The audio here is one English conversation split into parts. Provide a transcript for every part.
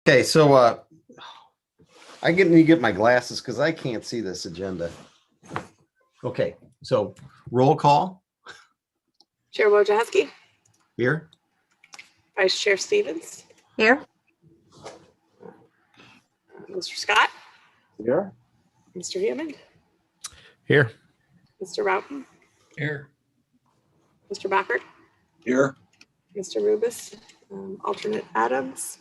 Okay, so I need to get my glasses because I can't see this agenda. Okay, so roll call Chair Wojciechowski, here. Vice Chair Stevens, Here. Mr. Scott, Here. Mr. Hammond, Here. Mr. Roughton, Here. Mr. Backert, Here. Mr. Rubis, alternate Adams.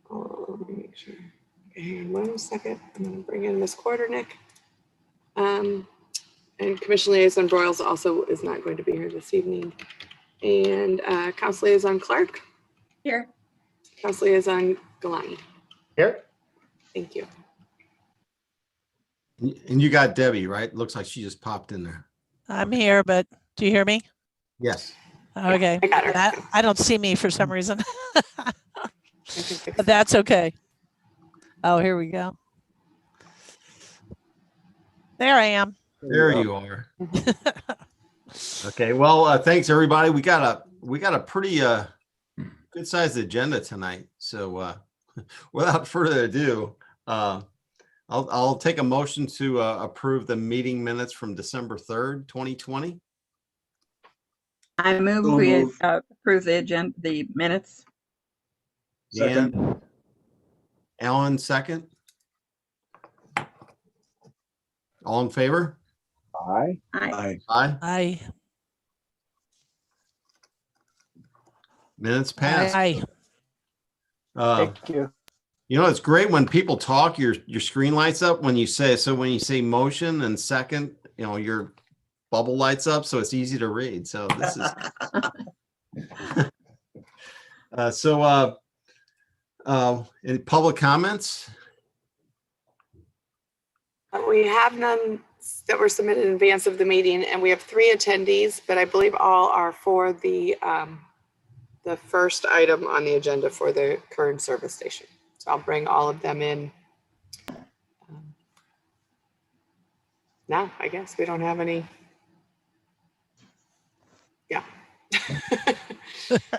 Let me make sure. Okay, hang on 1 second. I'm going to bring in Ms. Quarternick. And Commission Liaison Broyles also is not going to be here this evening. And Council Liaison Clark, Here. Council Liaison Galani. Here. Thank you. And you got Debbie, right? Looks like she just popped in there. I'm here, but do you hear me? Yes. Okay. I got her. I don't see me for some reason, I can fix but that. that's okay. Oh, here we go. There I am. There you are. Okay. Well, thanks everybody. We got a pretty good sized agenda tonight. So without further ado, I'll take a motion to approve the meeting minutes from December 3rd, 2020. I move So we moved. approve the agenda, the minutes. Second. Dan, Alan, second. All in favor? Aye. Aye. Aye. Minutes passed. Aye. Thank you. You know, it's great when people talk, your screen lights up when you say motion and second, you know, your bubble lights up, so it's easy to read. So this is any public comments? We have none that were submitted in advance of the meeting, and we have 3 attendees, but I believe all are for the first item on the agenda for the current service station. So I'll bring all of them in. Now, I guess we don't have any. Yeah.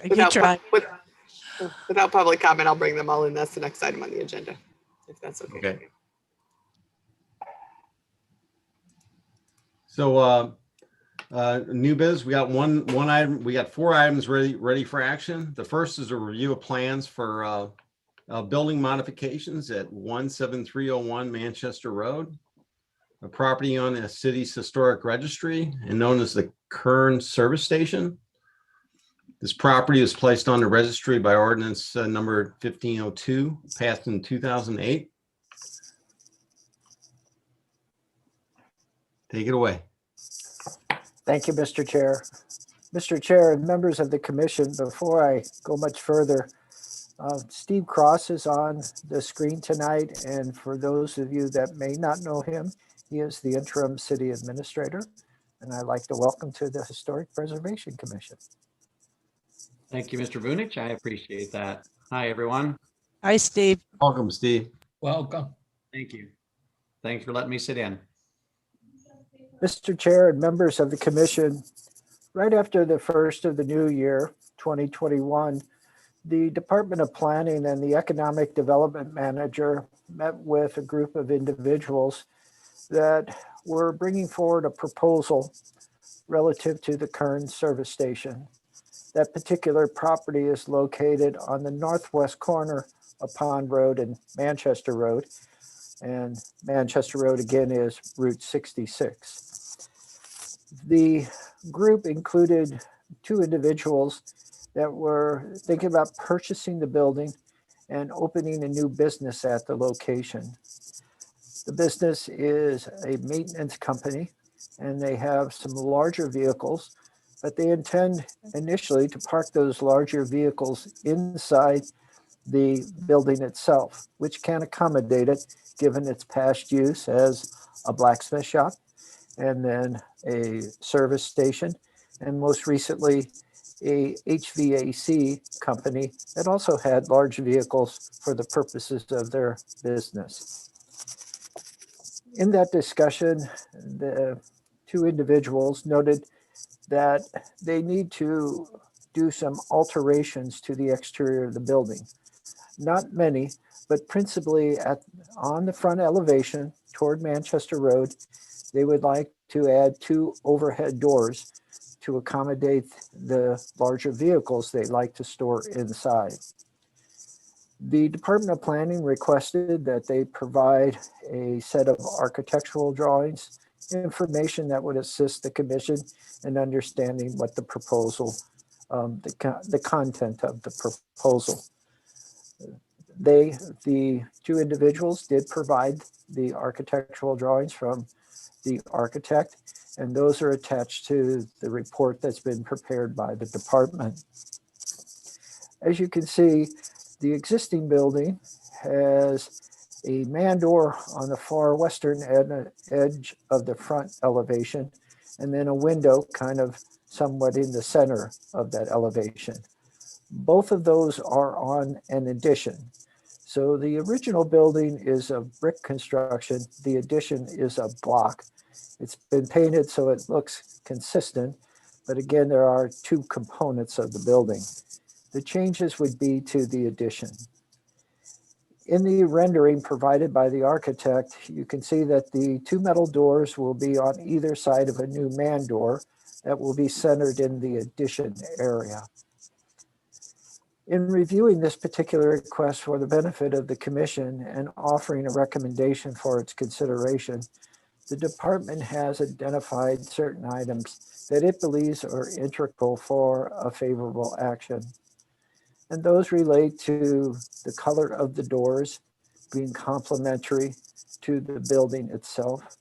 You try. Without public comment, I'll bring them all in. That's the next item on the agenda, if that's okay. Okay. So new biz, we got one item, we got 4 items ready for action. The first is a review of plans for building modifications at 17301 Manchester Road, a property on the city's historic registry and known as the Kern Service Station. This property was placed on the registry by ordinance number 1502, passed in 2008. Take it away. Thank you, Mr. Chair. Mr. Chair and members of the commission, before I go much further, Steve Cross is on the screen tonight. And for those of you that may not know him, he is the interim city administrator. And I'd like to welcome to the Historic Preservation Commission. Thank you, Mr. Vunich. I appreciate that. Hi, everyone. Hi, Steve. Welcome, Steve. Welcome. Thank you. Thanks for letting me sit in. Mr. Chair and members of the commission, right after the first of the new year, 2021, the Department of Planning and the Economic Development Manager met with a group of individuals that were bringing forward a proposal relative to the Kern Service Station. That particular property is located on the northwest corner of Pond Road and Manchester Road. And Manchester Road again is Route 66. The group included 2 individuals that were thinking about purchasing the building and opening a new business at the location. The business is a maintenance company and they have some larger vehicles, but they intend initially to park those larger vehicles inside the building itself, which can accommodate it given its past use as a blacksmith shop and then a service station, and most recently a HVAC company that also had large vehicles for the purposes of their business. In that discussion, the 2 individuals noted that they need to do some alterations to the exterior of the building. not many, but principally on the front elevation toward Manchester Road, they would like to add 2 overhead doors to accommodate the larger vehicles they like to store inside. The Department of Planning requested that they provide a set of architectural drawings, information that would assist the commission in understanding what the proposal, the content of the proposal. The 2 individuals did provide the architectural drawings from the architect, and those are attached to the report that's been prepared by the department. As you can see, the existing building has a man door on the far western edge of the front elevation, and then a window kind of somewhat in the center of that elevation. Both of those are on an addition. So the original building is a brick construction. The addition is a block. It's been painted so it looks consistent, but again, there are 2 components of the building. The changes would be to the addition. In the rendering provided by the architect, you can see that the 2 metal doors will be on either side of a new man door that will be centered in the addition area. In reviewing this particular request for the benefit of the commission and offering a recommendation for its consideration, the department has identified certain items that it believes are integral for a favorable action. And those relate to the color of the doors being complementary to the building itself,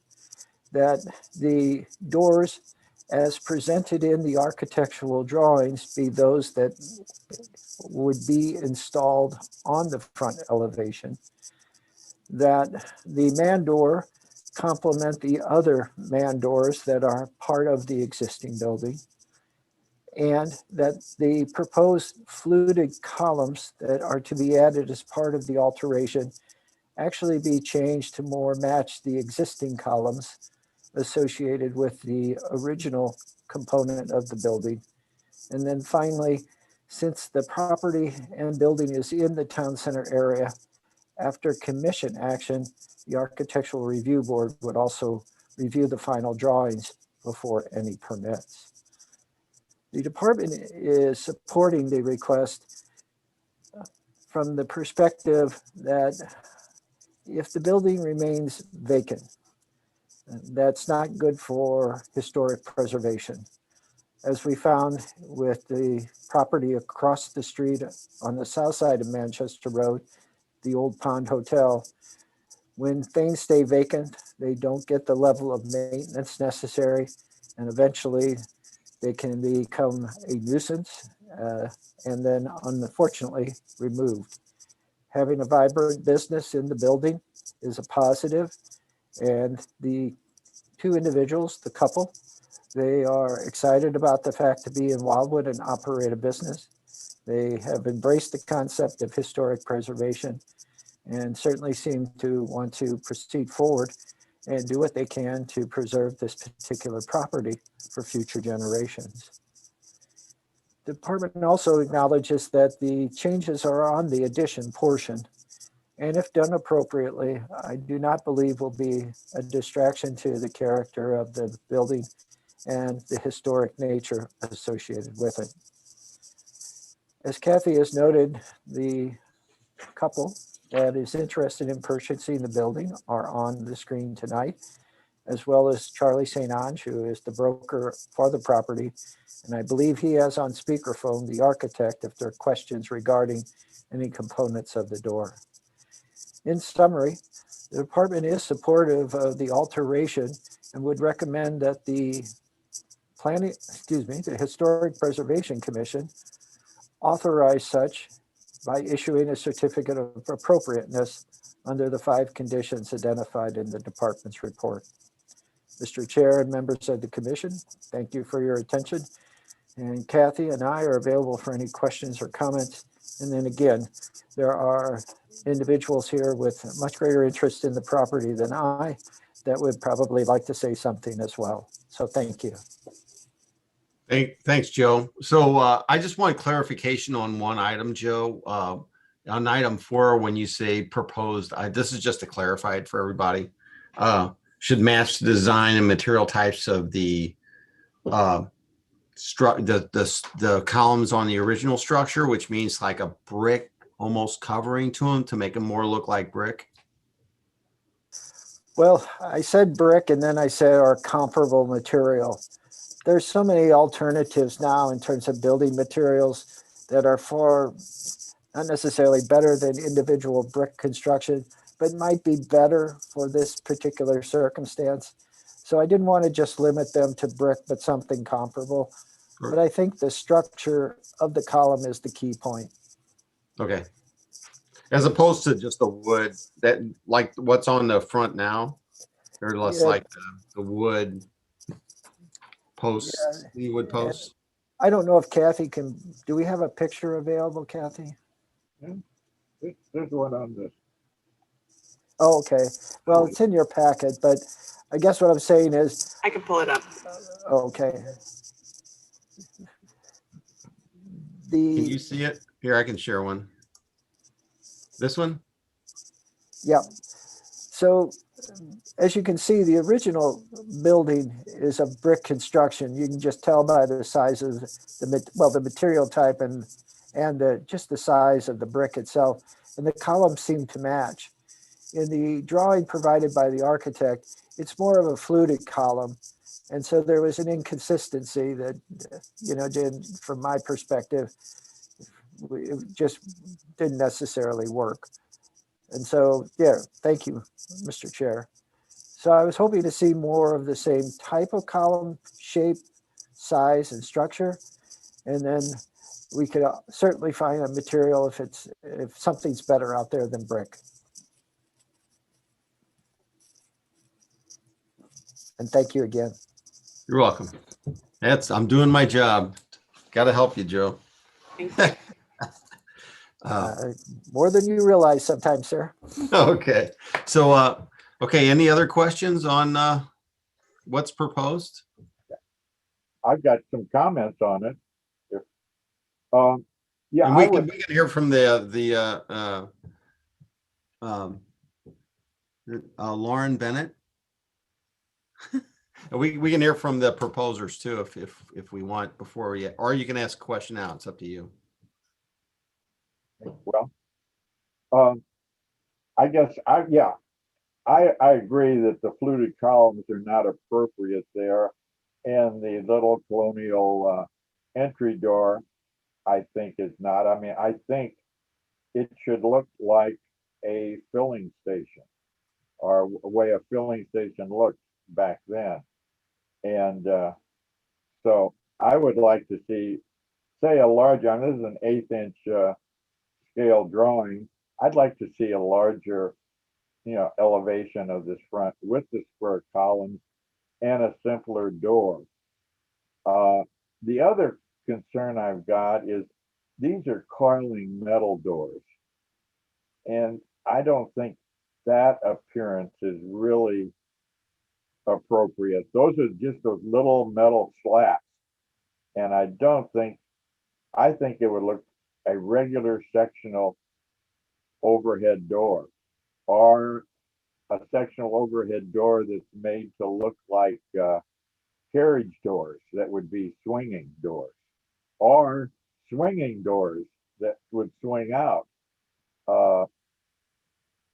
that the doors as presented in the architectural drawings be those that would be installed on the front elevation, that the man door complement the other man doors that are part of the existing building, and that the proposed fluted columns that are to be added as part of the alteration actually be changed to more match the existing columns associated with the original component of the building. And then finally, since the property and building is in the town center area, after commission action, the Architectural Review Board would also review the final drawings before any permits. The department is supporting the request from the perspective that if the building remains vacant, that's not good for historic preservation. As we found with the property across the street on the south side of Manchester Road, the Old Pond Hotel, when things stay vacant, they don't get the level of maintenance necessary, and eventually they can become a nuisance and then unfortunately removed. Having a vibrant business in the building is a positive, and the 2 individuals, the couple, they are excited about the fact to be in Wildwood and operate a business. They have embraced the concept of historic preservation and certainly seem to want to proceed forward and do what they can to preserve this particular property for future generations. The department also acknowledges that the changes are on the addition portion, and if done appropriately, I do not believe will be a distraction to the character of the building and the historic nature associated with it. As Kathy has noted, the couple that is interested in purchasing the building are on the screen tonight, as well as Charlie St. Ange, who is the broker for the property. And I believe he has on speakerphone the architect if there are questions regarding any components of the door. In summary, the department is supportive of the alteration and would recommend that the the Historic Preservation Commission authorize such by issuing a certificate of appropriateness under the 5 conditions identified in the department's report. Mr. Chair and members of the commission, thank you for your attention. And Kathy and I are available for any questions or comments. And then again, there are individuals here with much greater interest in the property than I that would probably like to say something as well. So thank you. Thanks, Joe. So I just want clarification on one item, Joe. on item 4, when you say proposed, this is just to clarify it for everybody. Should match the design and material types of the the columns on the original structure, which means like a brick almost covering to them to make them more look like brick. Well, I said brick and then I said or comparable material. There's so many alternatives now in terms of building materials that are far, not necessarily better than individual brick construction, but might be better for this particular circumstance. So I didn't want to just limit them to brick, but something comparable. Sure. But I think the structure of the column is the key point. Okay. As opposed to just the wood that like what's on the front now, or less Yeah. like the wood posts, the wood posts. I don't know if Kathy can, do we have a picture available, Kathy? There's one on this. Oh, okay. Well, it's in your packet, but I guess what I'm saying is, I can pull it up. okay. Can you The, see it? Here, I can share one. This one? yeah. So as you can see, the original building is a brick construction. You can just tell by the size of the material type and just the size of the brick itself. And the columns seem to match. In the drawing provided by the architect, it's more of a fluted column. And so there was an inconsistency that, from my perspective, it just didn't necessarily work. And so, yeah, thank you, Mr. Chair. So I was hoping to see more of the same type of column, shape, size, and structure. And then we could certainly find a material if something's better out there than brick. And thank you again. You're welcome. I'm doing my job. Got to help you, Joe. Thank you. More than you realize sometimes, sir. Okay. So, okay. Any other questions on what's proposed? I've got some comments on it. Yeah, And I we would, can hear from Lauren Bennett. We can hear from the proposers too, if we want before we, or you can ask a question now. It's up to you. well, I guess I agree that the fluted columns are not appropriate there. And the little colonial entry door, I think is not. I mean, I think it should look like a filling station or a way a filling station looked back then. And so I would like to see, say, a large, I mean, this is an 1/8 inch scale drawing. I'd like to see a larger, elevation of this front with the square columns and a simpler door. The other concern I've got is these are coiling metal doors. And I don't think that appearance is really appropriate. Those are just those little metal slats. And I think it would look a regular sectional overhead door or a sectional overhead door that's made to look like carriage doors that would be swinging doors or swinging doors that would swing out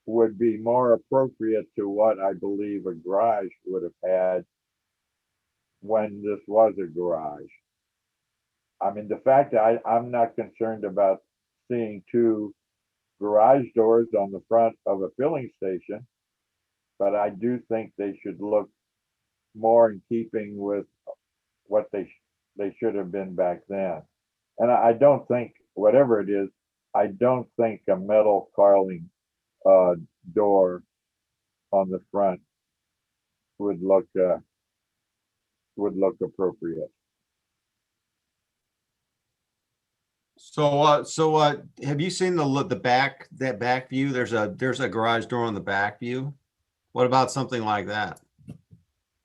would be more appropriate to what I believe a garage would have had when this was a garage. I mean, the fact that I'm not concerned about seeing 2 garage doors on the front of a filling station, but I do think they should look more in keeping with what they should have been back then. And I don't think, whatever it is, I don't think a metal coiling door on the front would look appropriate. So, have you seen the back, that back view? There's a garage door on the back view. What about something like that?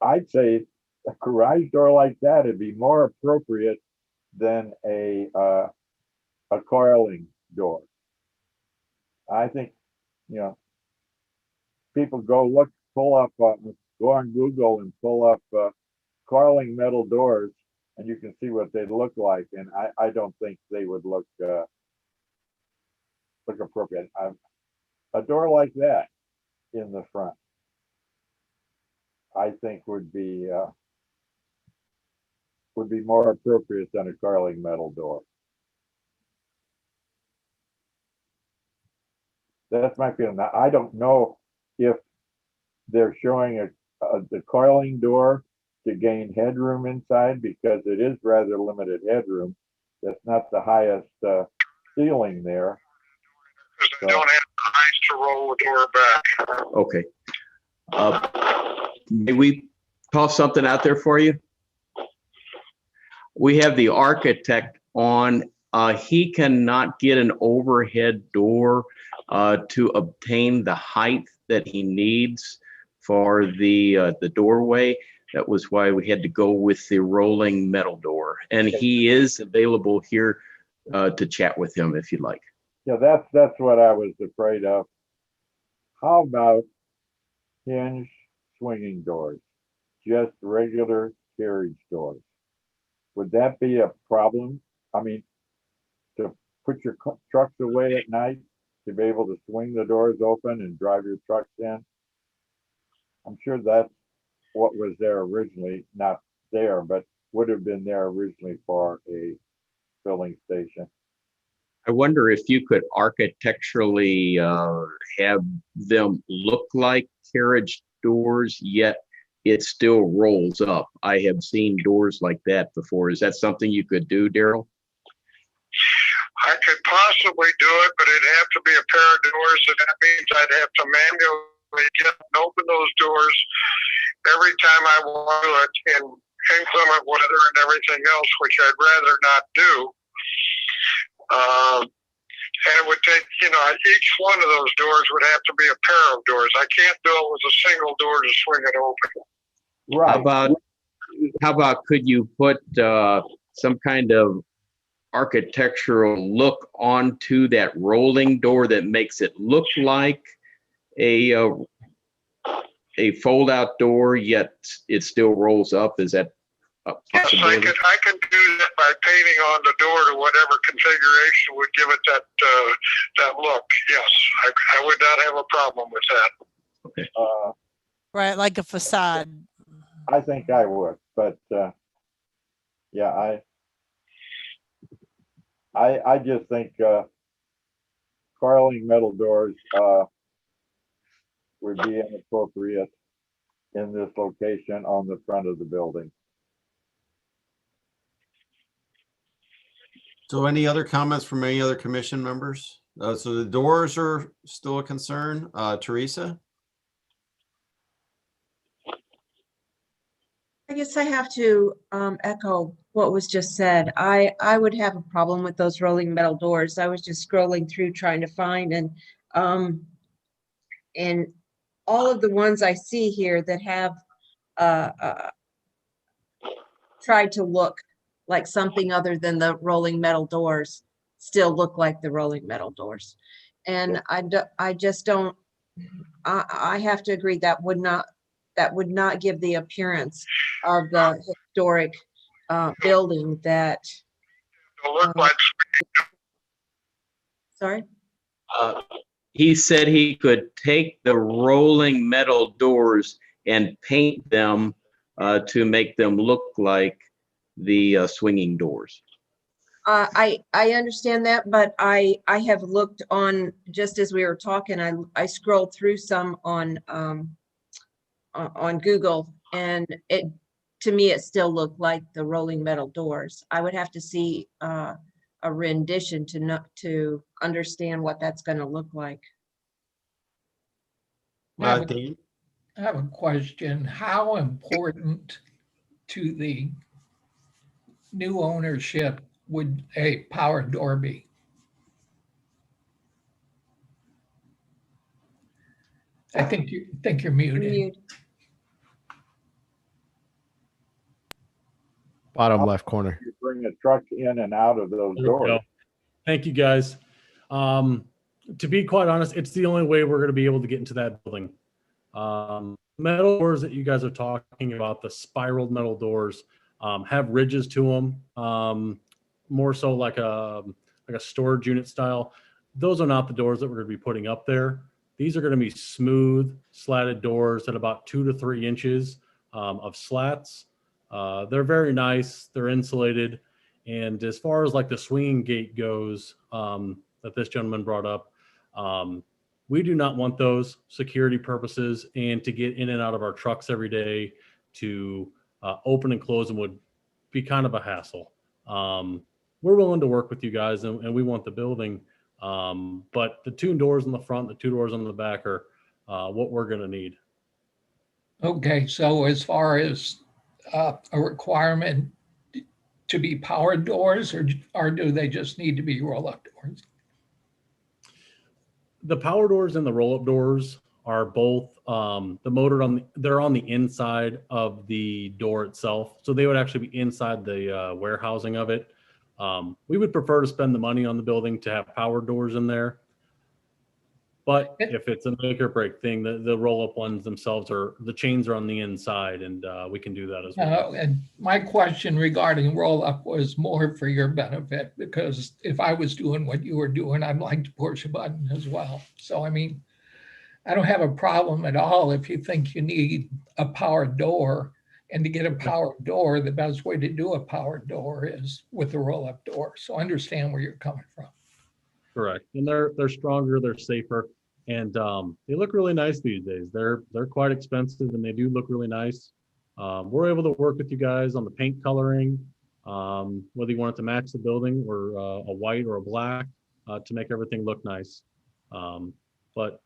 I'd say a garage door like that would be more appropriate than a coiling door. I think, people pull up, go on Google and pull up coiling metal doors, and you can see what they look like. And I don't think they would look appropriate. A door like that in the front, I think would be more appropriate than a coiling metal door. That's my feeling. Now, I don't know if they're showing the coiling door to gain headroom inside, because it is rather limited headroom. That's not the highest ceiling there. Because they don't have the height to roll the door back. Okay. May we toss something out there for you? We have the architect on. He cannot get an overhead door to obtain the height that he needs for the doorway. That was why we had to go with the rolling metal door. And he is available here to chat with him if you'd like. Yeah, that's what I was afraid of. How about hinge swinging doors? Just regular carriage doors. Would that be a problem? I mean, to put your trucks away at night, to be able to swing the doors open and drive your trucks in? I'm sure that's what was there originally, not there, but would have been there originally for a filling station. I wonder if you could architecturally have them look like carriage doors, yet it still rolls up. I have seen doors like that before. Is that something you could do, Daryl? I could possibly do it, but it'd have to be a pair of doors, and that means I'd have to manually get and open those doors every time I want to do it in inclement weather and everything else, which I'd rather not do. And it would take, each one of those doors would have to be a pair of doors. I can't do it with a single door to swing it open. Right. How about could you put some kind of architectural look onto that rolling door that makes it look like a fold-out door, yet it still rolls up? Is that a possibility? Yes, I can do that by painting on the door to whatever configuration would give it that look. Yes, I would not have a problem with that. Okay. Right, like a facade. I think I would, but yeah, I just think coiling metal doors would be inappropriate in this location on the front of the building. So any other comments from any other commission members? So the doors are still a concern. Teresa? I guess I have to echo what was just said. I would have a problem with those rolling metal doors. I was just scrolling through trying to find, and all of the ones I see here that have tried to look like something other than the rolling metal doors still look like the rolling metal doors. And I just don't, I have to agree that would not give the appearance of the historic building that. Look like. Sorry? He said he could take the rolling metal doors and paint them to make them look like the swinging doors. I understand that, but I have looked on, just as we were talking, I scrolled through some on Google, and to me it still looked like the rolling metal doors. I would have to see a rendition to understand what that's going to look like. I Dean? have a question. How important to the new ownership would a power door be? I think you're muted. Mute. Bottom left corner. You bring a truck in and out of those There we go. doors. Thank you, guys. To be quite honest, it's the only way we're going to be able to get into that building. Metal doors that you guys are talking about, the spiraled metal doors, have ridges to them, more so like a storage unit style. Those are not the doors that we're going to be putting up there. These are going to be smooth, slatted doors at about 2 to 3 inches of slats. They're very nice. They're insulated. And as far as like the swinging gate goes, that this gentleman brought up, we do not want those security purposes, and to get in and out of our trucks every day to open and close them would be kind of a hassle. We're willing to work with you guys, and we want the building. But the 2 doors in the front, the 2 doors on the back are what we're going to need. Okay, so as far as a requirement to be power doors, or do they just need to be roll-up doors? The power doors and the roll-up doors are both the motor they're on the inside of the door itself. So they would actually be inside the warehousing of it. We would prefer to spend the money on the building to have power doors in there. But if it's a make or break thing, the roll-up ones themselves the chains are on the inside, and we can do that as well. And my question regarding roll-up was more for your benefit, because if I was doing what you were doing, I'd like to push a button as well. So, I mean, I don't have a problem at all if you think you need a power door. And to get a power door, the best way to do a power door is with a roll-up door. So I understand where you're coming from. Correct. And they're stronger, they're safer, and they look really nice these days. They're quite expensive, and they do look really nice. We're able to work with you guys on the paint coloring, whether you want it to match the building or a white or a black, to make everything look nice. But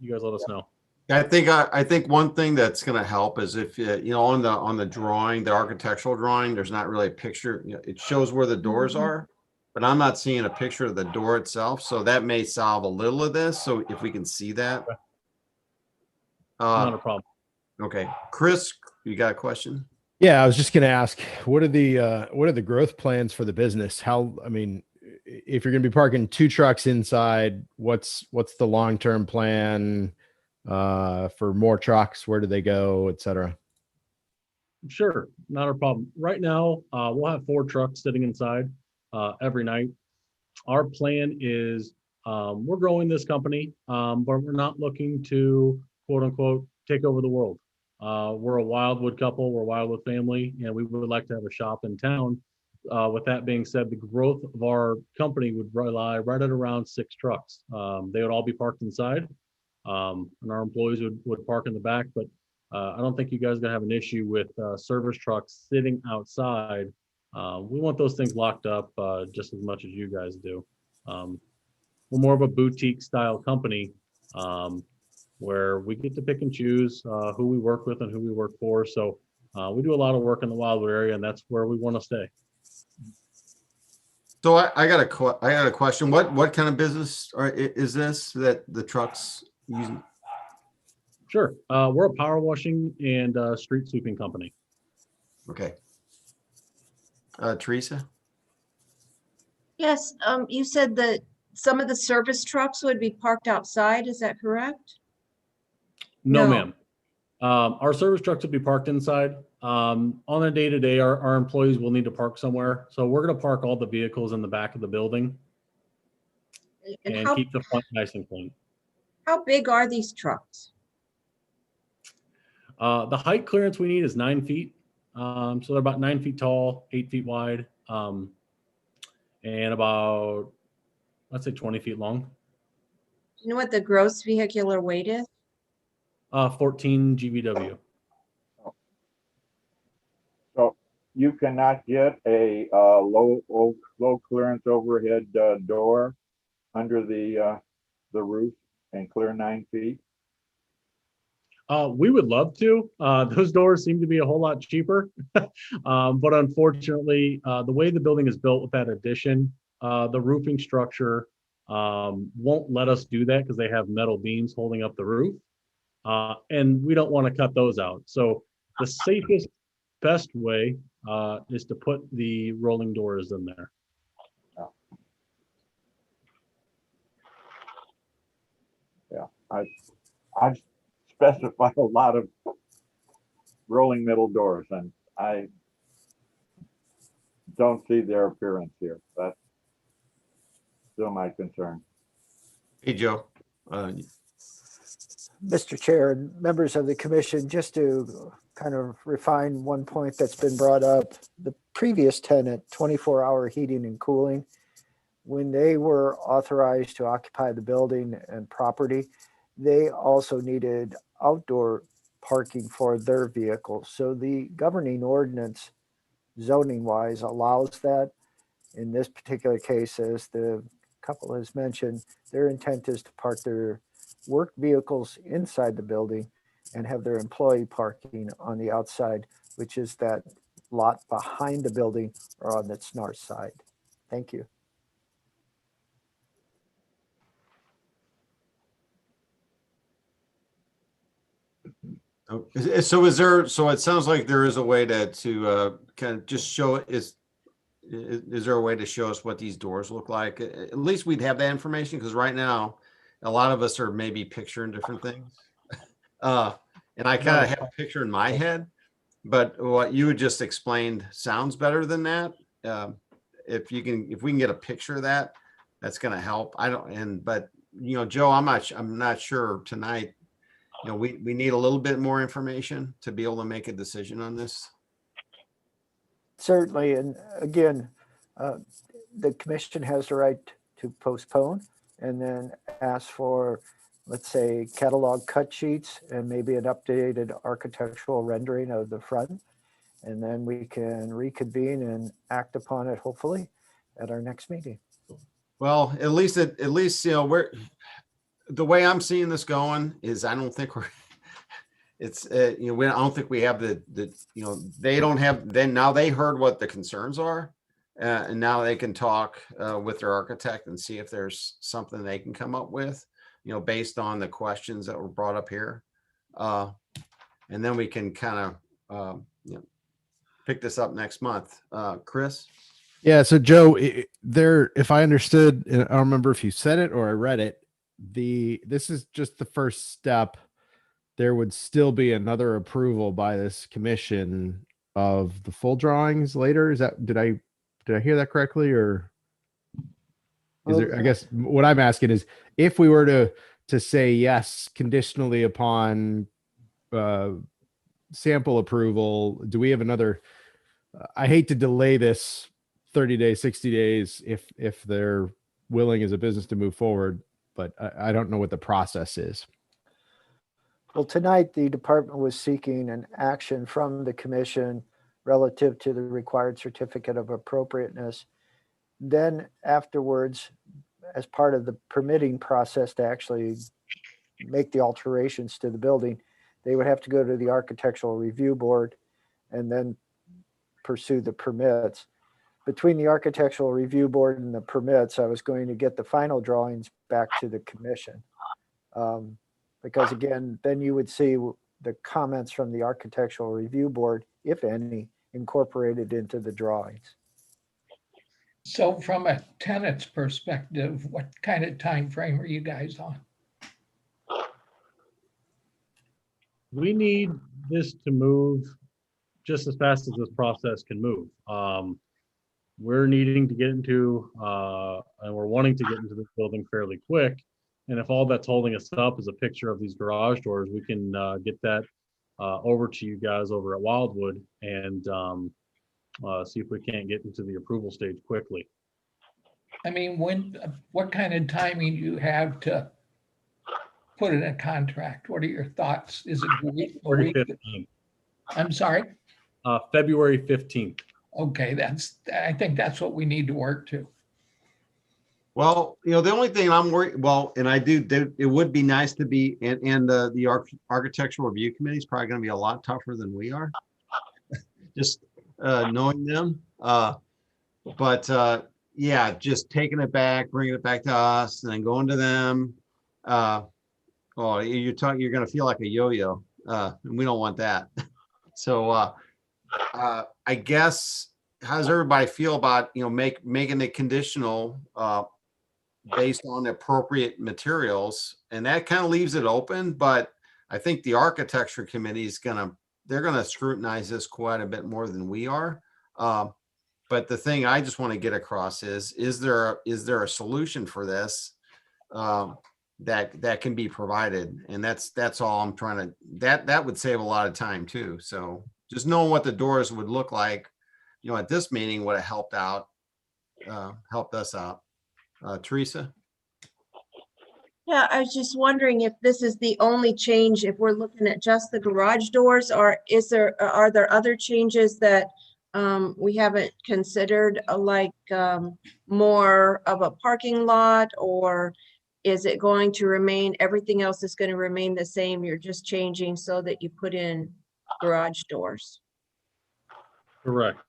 you guys let us know. I think one thing that's going to help is if on the drawing, the architectural drawing, there's not really a picture. It shows where the doors are, but I'm not seeing a picture of the door itself. So that may solve a little of this. So if we can see that, Not a problem. Okay, Chris, you got a question? Yeah, I was just going to ask, what are the growth plans for the business? If you're going to be parking 2 trucks inside, what's the long-term plan? For more trucks, where do they go, et cetera? Sure, not a problem. Right now, we'll have 4 trucks sitting inside every night. Our plan is we're growing this company, but we're not looking to, quote unquote, take over the world. We're a Wildwood couple, we're a Wildwood family, and we would like to have a shop in town. With that being said, the growth of our company would rely right at around 6 trucks. They would all be parked inside. And our employees would park in the back, but I don't think you guys are gonna have an issue with service trucks sitting outside. We want those things locked up just as much as you guys do. We're more of a boutique style company where we get to pick and choose who we work with and who we work for. So we do a lot of work in the Wildwood area, and that's where we want to stay. So I got a question. What kind of business is this that the trucks using? Sure. We're a power washing and street sweeping company. Okay. Teresa? Yes, you said that some of the service trucks would be parked outside, is that correct? No, No. ma'am. Our service trucks will be parked inside. On a day-to-day, our employees will need to park somewhere. So we're going to park all the vehicles in the back of the building and keep the front nice and clean. How big are these trucks? The height clearance we need is 9 feet. So they're about 9 feet tall, 8 feet wide, and about, let's say 20 feet long. Do you know what the gross vehicular weight is? 14 GVW. So you cannot get a low clearance overhead door under the roof and clear 9 feet? We would love to. Those doors seem to be a whole lot cheaper. But unfortunately, the way the building is built with that addition, the roofing structure won't let us do that because they have metal beams holding up the roof. And we don't want to cut those out. So the safest, best way is to put the rolling doors in there. Yeah, I've specified a lot of rolling metal doors, and I don't see their appearance here. That's still my concern. Hey, Joe. Mr. Chair and members of the commission, just to kind of refine one point that's been brought up, the previous tenant, 24-hour heating and cooling, when they were authorized to occupy the building and property, they also needed outdoor parking for their vehicles. So the governing ordinance zoning wise allows that. In this particular case, as the couple has mentioned, their intent is to park their work vehicles inside the building and have their employee parking on the outside, which is that lot behind the building or on its north side. Thank you. So it sounds like there is a way to kind of just show it is there a way to show us what these doors look like? At least we'd have that information, because right now a lot of us are maybe picturing different things. And I kind of have a picture in my head, but what you had just explained sounds better than that. If we can get a picture of that, that's going to help. But Joe, I'm not sure tonight. We need a little bit more information to be able to make a decision on this. Certainly, and again, the commission has the right to postpone and then ask for, let's say, catalog cut sheets and maybe an updated architectural rendering of the front. And then we can reconvene and act upon it, hopefully, at our next meeting. Well, at least we're, the way I'm seeing this going is I don't think we're, it's, I don't think we have they don't have, then now they heard what the concerns are. And now they can talk with their architect and see if there's something they can come up with, based on the questions that were brought up here. And then we can kind of, pick this up next month. Chris? Yeah. So Joe, if I understood, and I don't remember if you said it or I read it, this is just the first step. There would still be another approval by this commission of the full drawings later. Did I hear that correctly? Or is there, I guess what I'm asking is, if we were to say yes, conditionally upon sample approval, do we have another, I hate to delay this 30 days, 60 days, if they're willing as a business to move forward, but I don't know what the process is. Well, tonight, the department was seeking an action from the commission relative to the required certificate of appropriateness. Then afterwards, as part of the permitting process to actually make the alterations to the building, they would have to go to the architectural review board and then pursue the permits. Between the architectural review board and the permits, I was going to get the final drawings back to the commission. Because again, then you would see the comments from the architectural review board, if any, incorporated into the drawings. So from a tenant's perspective, what kind of time frame are you guys on? We need this to move just as fast as this process can move. We're needing to get into, and we're wanting to get into this building fairly quick. And if all that's holding us up is a picture of these garage doors, we can get that over to you guys over at Wildwood and see if we can't get into the approval stage quickly. I mean, what kind of timing do you have to put in a contract? What are your thoughts? Is it a week? February 15th. I'm sorry? February 15th. Okay, I think that's what we need to work to. Well, the only thing I'm worried, and it would be nice to be, and the architectural review committee is probably going to be a lot tougher than we are, just knowing them. But yeah, just taking it back, bringing it back to us, and then going to them. You're going to feel like a yo-yo, and we don't want that. So I guess, how does everybody feel about making it conditional based on appropriate materials. And that kind of leaves it open, but I think the architecture committee is they're gonna scrutinize this quite a bit more than we are. But the thing I just want to get across is there a solution for this that can be provided? And that's all I'm trying to, that would save a lot of time too. So just knowing what the doors would look like, at this meeting would have helped us out. Teresa? Yeah, I was just wondering if this is the only change, if we're looking at just the garage doors, or are there other changes that we haven't considered, like more of a parking lot, or is it going to remain, everything else is going to remain the same? You're just changing so that you put in garage doors. Correct.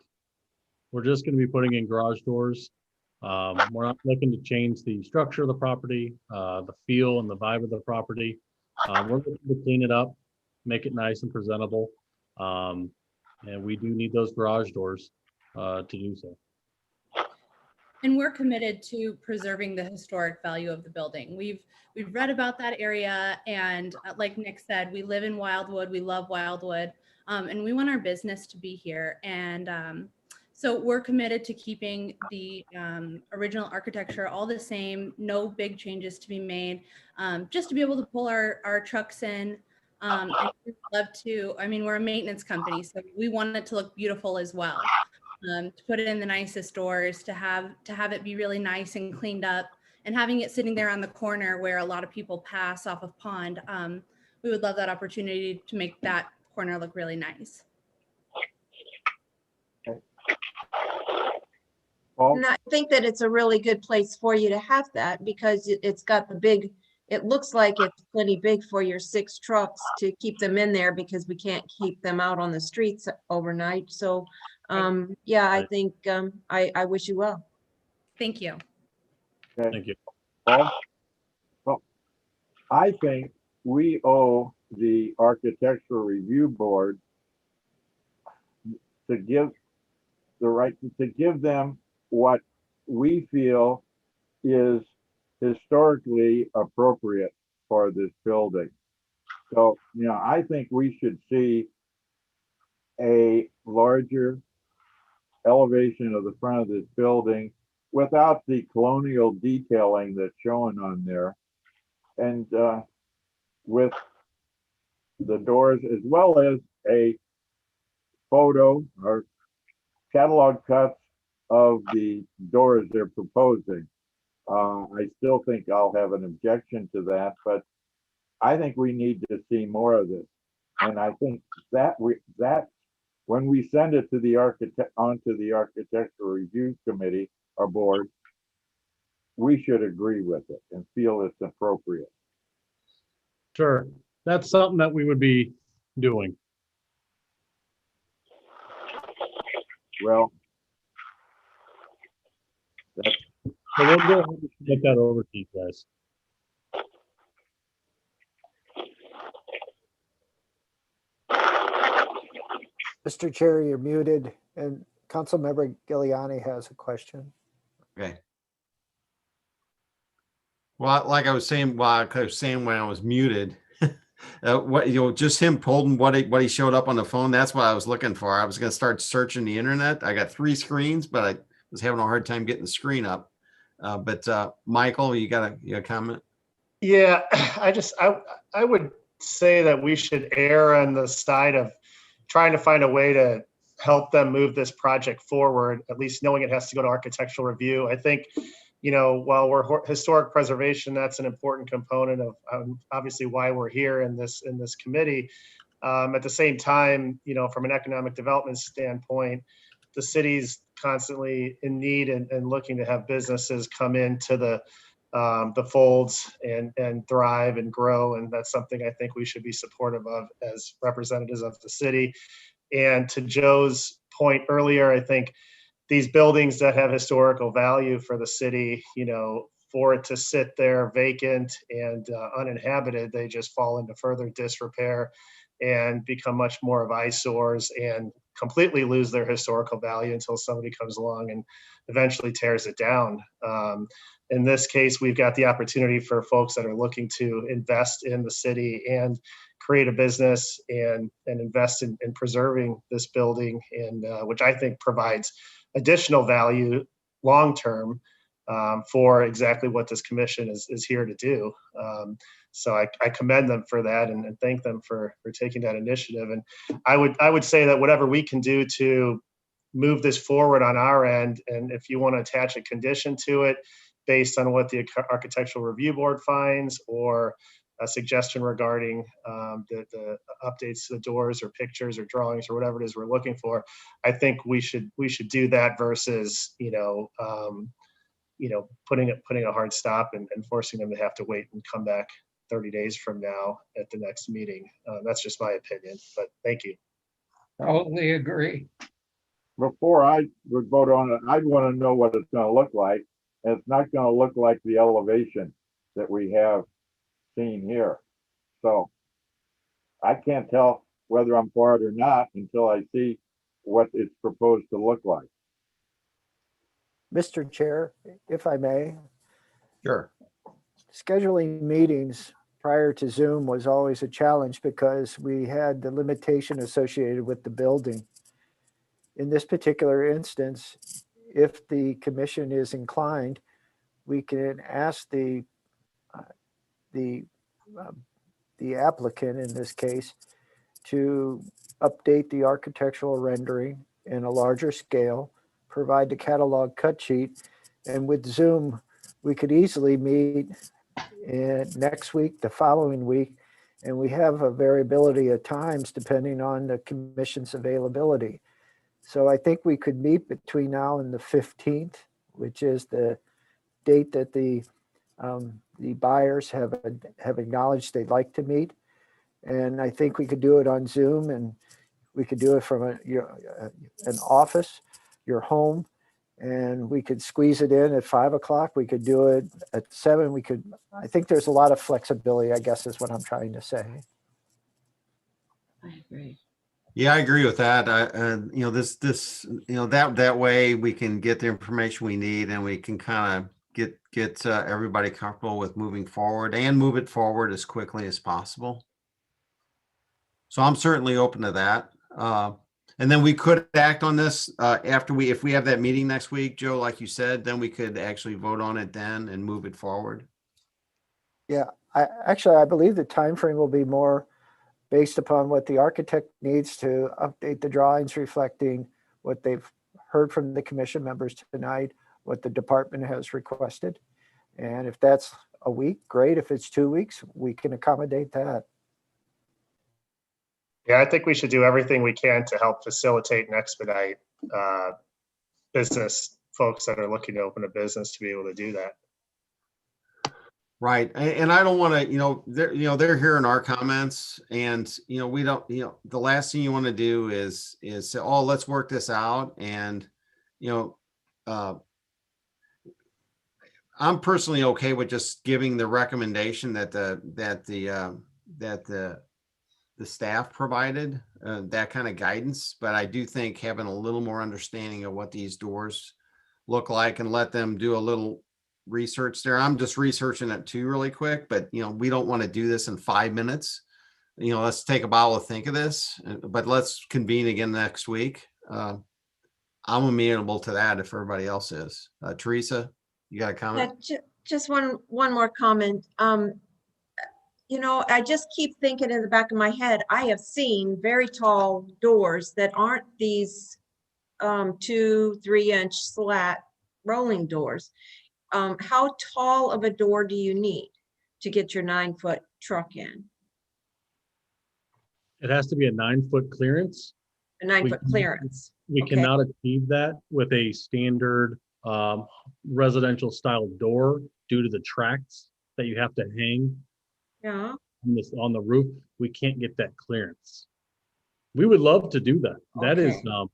We're just going to be putting in garage doors. We're not looking to change the structure of the property, the feel and the vibe of the property. We're looking to clean it up, make it nice and presentable. And we do need those garage doors to do so. And we're committed to preserving the historic value of the building. We've read about that area, and like Nick said, we live in Wildwood. We love Wildwood, and we want our business to be here. And so we're committed to keeping the original architecture all the same, no big changes to be made, just to be able to pull our trucks in. And we'd love to, we're a maintenance company, so we want it to look beautiful as well. To put it in the nicest doors, to have it be really nice and cleaned up, and having it sitting there on the corner where a lot of people pass off of Pond. We would love that opportunity to make that corner look really nice. And I think that it's a really good place for you to have that, because it's got the big, it looks like it's plenty big for your 6 trucks to keep them in there, because we can't keep them out on the streets overnight. So yeah, I think I wish you well. Thank you. Okay. Thank you. Well, I think we owe the Architectural Review Board to give them what we feel is historically appropriate for this building. So, I think we should see a larger elevation of the front of this building without the colonial detailing that's shown on there, and with the doors, as well as a photo or catalog cuts of the doors they're proposing. I still think I'll have an objection to that, but I think we need to see more of this. And I think that when we send it to the onto the Architectural Review Committee or board, we should agree with it and feel it's appropriate. Sure. That's something that we would be doing. Well, so we'll go ahead and get that over to you guys. Mr. Chair, you're muted, and Councilmember Giuliani has a question. Okay. Well, like I was saying when I was muted, just him holding what he showed up on the phone. That's what I was looking for. I was going to start searching the internet. I got 3 screens, but I was having a hard time getting the screen up. But Michael, you got a comment? Yeah, I would say that we should err on the side of trying to find a way to help them move this project forward, at least knowing it has to go to architectural review. I think, while we're historic preservation, that's an important component of obviously why we're here in this committee. At the same time, from an economic development standpoint, the city's constantly in need and looking to have businesses come into the folds and thrive and grow. And that's something I think we should be supportive of as representatives of the city. And to Joe's point earlier, I think these buildings that have historical value for the city, for it to sit there vacant and uninhabited, they just fall into further disrepair and become much more of eyesores and completely lose their historical value until somebody comes along and eventually tears it down. In this case, we've got the opportunity for folks that are looking to invest in the city and create a business and invest in preserving this building, and which I think provides additional value long-term for exactly what this commission is here to do. So I commend them for that and thank them for taking that initiative. And I would say that whatever we can do to move this forward on our end, and if you want to attach a condition to it based on what the Architectural Review Board finds, or a suggestion regarding the updates to the doors or pictures or drawings or whatever it is we're looking for, I think we should do that versus putting a hard stop and forcing them to have to wait and come back 30 days from now at the next meeting. That's just my opinion, but thank you. Totally agree. Before I would vote on it, I'd want to know what it's going to look like. And it's not going to look like the elevation that we have seen here. So I can't tell whether I'm for it or not until I see what it's proposed to look like. Mr. Chair, if I may, Sure. scheduling meetings prior to Zoom was always a challenge because we had the limitation associated with the building. In this particular instance, if the commission is inclined, we can ask the applicant in this case to update the architectural rendering in a larger scale, provide the catalog cut sheet, and with Zoom, we could easily meet next week, the following week, and we have a variability at times depending on the commission's availability. So I think we could meet between now and the 15th, which is the date that the buyers have acknowledged they'd like to meet. And I think we could do it on Zoom, and we could do it from an office, your home, and we could squeeze it in at 5 o'clock. We could do it at 7. I think there's a lot of flexibility, I guess is what I'm trying to say. I agree. Yeah, I agree with that. That way we can get the information we need, and we can kind of get everybody comfortable with moving forward and move it forward as quickly as possible. So I'm certainly open to that. And then we could act on this if we have that meeting next week, Joe, like you said, then we could actually vote on it then and move it forward. Yeah, I believe the time frame will be more based upon what the architect needs to update the drawings reflecting what they've heard from the commission members tonight, what the department has requested. And if that's a week, great. If it's 2 weeks, we can accommodate that. Yeah, I think we should do everything we can to help facilitate and expedite business folks that are looking to open a business to be able to do that. Right. And I don't want to, they're hearing our comments, and, we don't, the last thing you want to do is say, oh, let's work this out. And, I'm personally okay with just giving the recommendation that the staff provided, that kind of guidance. But I do think having a little more understanding of what these doors look like and let them do a little research there. I'm just researching it too really quick, but we don't want to do this in 5 minutes. Let's take a while to think of this, but let's convene again next week. I'm amenable to that if everybody else is. Teresa, you got a comment? Yeah, just one more comment. I just keep thinking in the back of my head, I have seen very tall doors that aren't these 2-3 inch slat rolling doors. How tall of a door do you need to get your 9-foot truck in? It has to be a 9-foot clearance. A 9-foot clearance. We Okay. cannot achieve that with a standard residential style door due to the tracks that you have to hang Yeah. on the roof. We can't get that clearance. We would love to do that. That is Okay.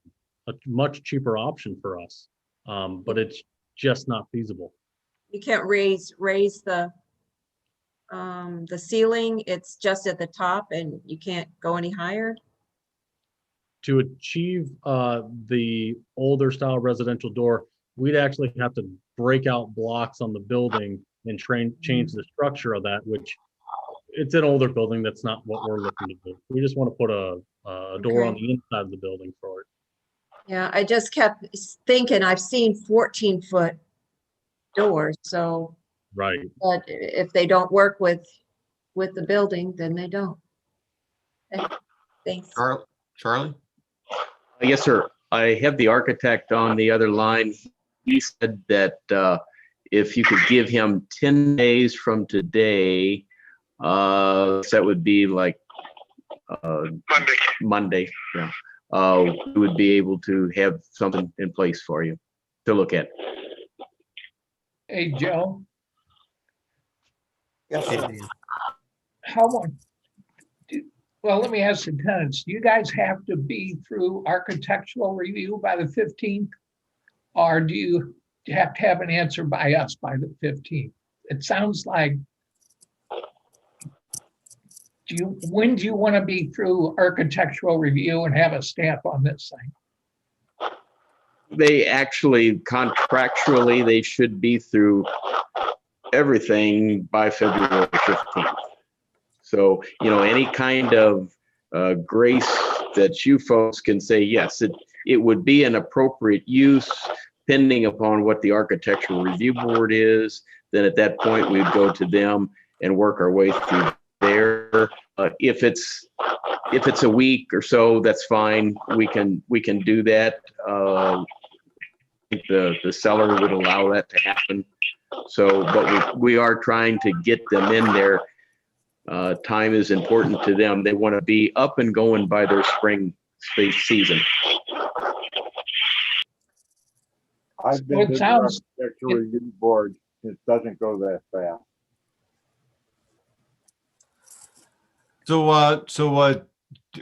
a much cheaper option for us, but it's just not feasible. You can't raise the ceiling. It's just at the top and you can't go any higher. to achieve the older style residential door, we'd actually have to break out blocks on the building and change the structure of that, which it's an older building. That's not what we're looking to do. We just want to put a door on Okay. the inside of the building for it. Yeah, I just kept thinking, I've seen 14-foot doors, so, Right. but if they don't work with the building, then they don't. Okay, thanks. Charlie? Yes, sir. I have the architect on the other line. He said that if you could give him 10 days from today, that would be like Monday. Yeah. We would be able to have something in place for you to look at. Hey, Joe, Yes, sir. how long? Well, let me ask the tenants, do you guys have to be through architectural review by the 15th? Or do you have to have an answer by us by the 15th? It sounds like, when do you want to be through architectural review and have a stamp on this thing? They actually contractually, they should be through everything by February 15th. So, any kind of grace that you folks can say, yes, it would be an appropriate use pending upon what the architectural review board is. Then at that point, we'd go to them and work our way through there. If it's a week or so, that's fine. We can do that. I think the seller would allow that to happen. So, but we are trying to get them in there. Time is important to them. They want to be up and going by their spring space season. I've been to the architectural review board. It doesn't go that fast. So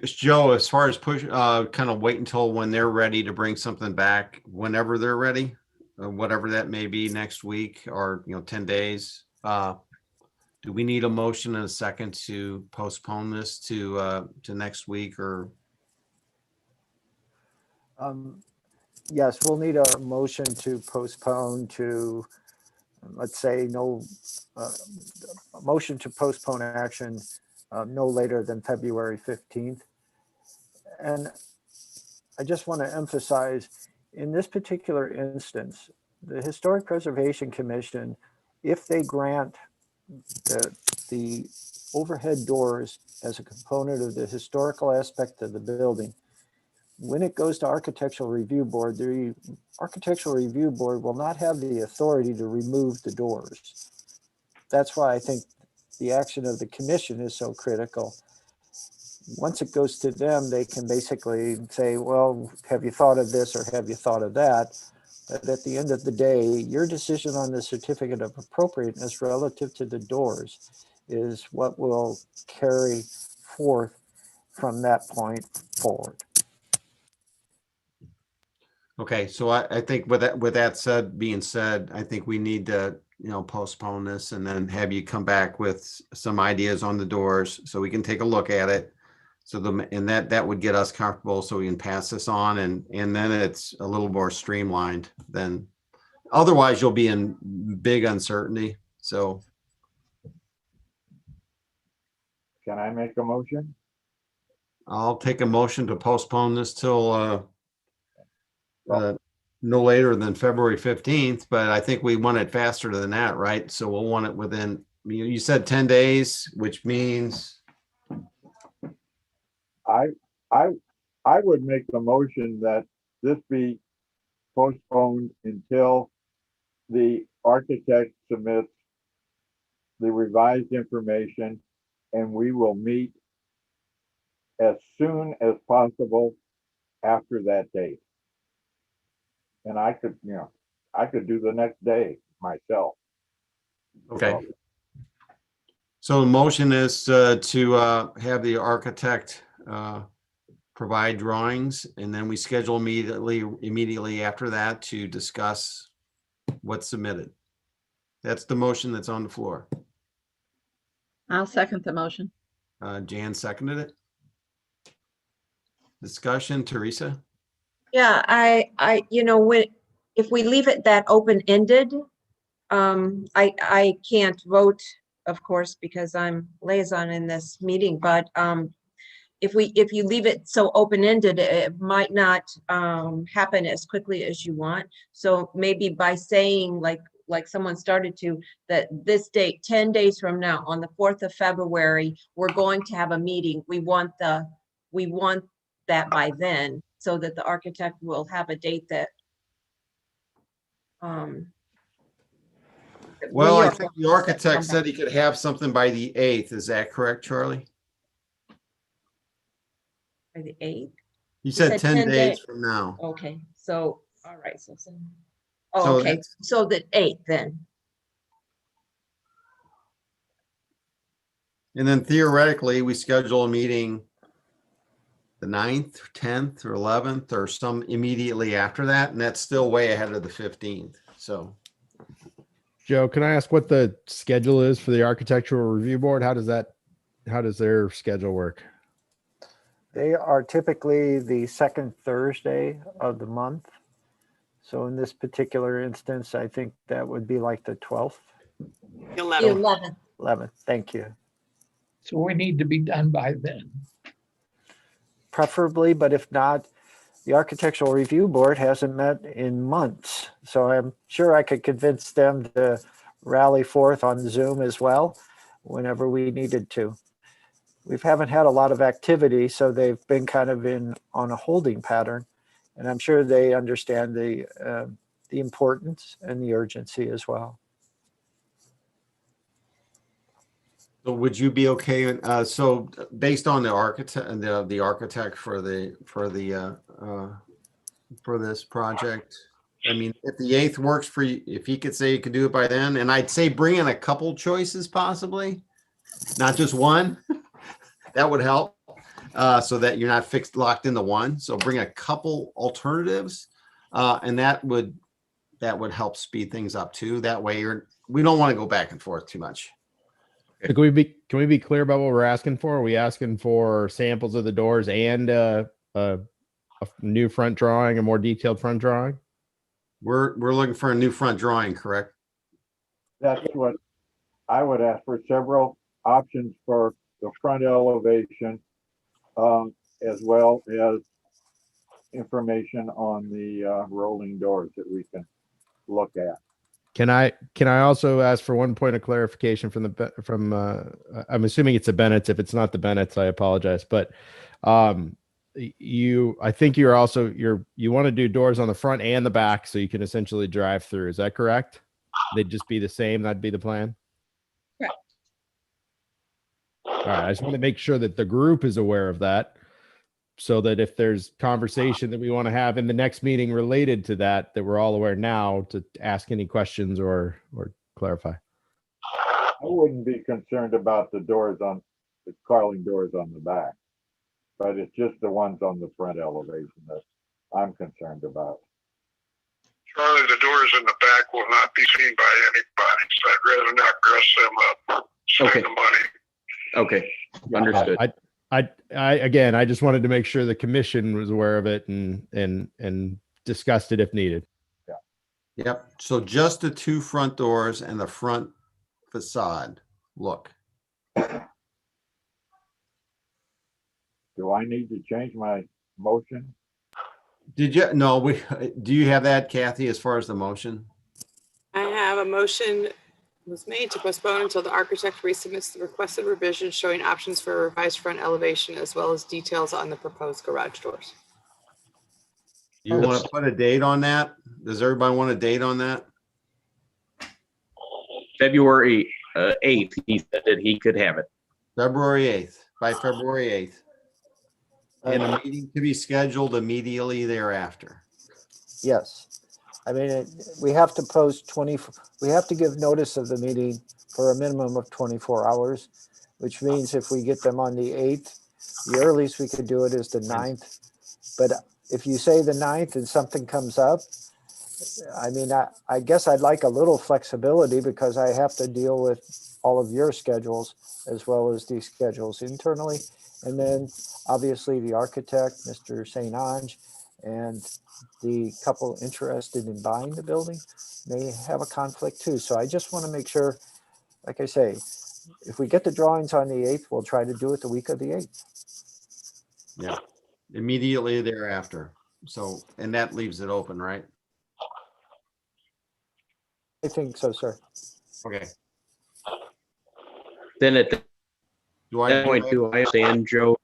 Joe, as far as push, kind of wait until when they're ready to bring something back, whenever they're ready, whatever that may be, next week or 10 days. Do we need a motion in a second to postpone this to next week or? Yes, we'll need a motion to postpone to, let's say, a motion to postpone action no later than February 15th. And I just want to emphasize, in this particular instance, the Historic Preservation Commission, if they grant the overhead doors as a component of the historical aspect of the building, when it goes to Architectural Review Board, the Architectural Review Board will not have the authority to remove the doors. That's why I think the action of the commission is so critical. Once it goes to them, they can basically say, well, have you thought of this or have you thought of that? But at the end of the day, your decision on the certificate of appropriateness relative to the doors is what will carry forth from that point forward. Okay, so I think with that being said, I think we need to, postpone this and then have you come back with some ideas on the doors so we can take a look at it. So that would get us comfortable so we can pass this on and then it's a little more streamlined than otherwise you'll be in big uncertainty. So. Can I make a motion? I'll take a motion to postpone this till no later than February 15th, but I think we want it faster than that, right? So we'll want it within, you said 10 days, which means. I would make the motion that this be postponed until the architect submits the revised information, and we will meet as soon as possible after that date. And I could do the next day myself. Okay. So the motion is to have the architect provide drawings, and then we schedule immediately after that to discuss what's submitted. That's the motion that's on the floor. I'll second the motion. Jan seconded it. Discussion, Teresa? Yeah, if we leave it that open-ended, I can't vote, of course, because I'm liaison in this meeting, but, if you leave it so open-ended, it might not, happen as quickly as you want. So maybe by saying, like someone started to, that this date, 10 days from now, on the 4th of February, we're going to have a meeting. We want that by then, so that the architect will have a date that, that Well, we I are think going the to architect come said back. he could have something by the 8th. Is that correct, Charlie? By the 8th? He said 10 days days. from now. Okay, so, all right, so, So okay, that's- so the 8th then. And then theoretically, we schedule a meeting the 9th, 10th, or 11th, or some immediately after that, and that's still way ahead of the 15th. So Joe, can I ask what the schedule is for the architectural review board? How does their schedule work? They are typically the second Thursday of the month. So in this particular instance, I think that would be like the 12th, 11. 11th. 11th. Thank you. So we need to be done by then. Preferably, but if not, the Architectural Review Board hasn't met in months. So I'm sure I could convince them to rally forth on Zoom as well whenever we needed to. We haven't had a lot of activity, so they've been kind of on a holding pattern. And I'm sure they understand the importance and the urgency as well. So would you be okay? So based on the architect and the architect for this project, I mean, if the 8th works for you, if he could say he could do it by then, and I'd say bring in a couple choices possibly, not just one, that would help. So that you're not locked into one. So bring a couple alternatives, and that would help speed things up too. That way we don't want to go back and forth too much. So can we be clear about what we're asking for? Are we asking for samples of the doors and a new front drawing, a more detailed front drawing? We're looking for a new front drawing, correct? That's what I would ask for, several options for the front elevation, as well as information on the rolling doors that we can look at. Can I also ask for one point of clarification from I'm assuming it's the Bennett's. If it's not the Bennett's, I apologize. But I think you want to do doors on the front and the back so you can essentially drive through. Is that correct? They'd just be the same. That'd be the plan. Correct. All right. I just want to make sure that the group is aware of that, so that if there's conversation that we want to have in the next meeting related to that, that we're all aware now to ask any questions or clarify. I wouldn't be concerned about the Carling doors on the back, but it's just the ones on the front elevation that I'm concerned about. Charlie, the doors in the back will not be seen by anybody, so I'd rather not dress them up. Spend Okay. the money. Okay, understood. I just wanted to make sure the commission was aware of it and discussed it if needed. Yep. So just the 2 front doors and the front facade look. Do I need to change my motion? Do you have that, Kathy, as far as the motion? I have a motion was made to postpone until the architect resubmits the requested revision showing options for a revised front elevation as well as details on the proposed garage doors. You want to put a date on that? Does everybody want a date on that? February 8th, he said that he could have it. February 8th, by February 8th. And a meeting to be scheduled immediately thereafter. Yes. I mean, we have to we have to give notice of the meeting for a minimum of 24 hours, which means if we get them on the 8th, the earliest we could do it is the 9th. But if you say the 9th and something comes up, I mean, I guess I'd like a little flexibility because I have to deal with all of your schedules as well as the schedules internally. And then obviously the architect, Mr. St. Ange, and the couple interested in buying the building may have a conflict too. So I just want to make sure, like I say, if we get the drawings on the 8th, we'll try to do it the week of the 8th. Yeah, immediately thereafter. So, and that leaves it open, right? I think so, sir. Okay. Then at Do I that point, do I understand, Joe?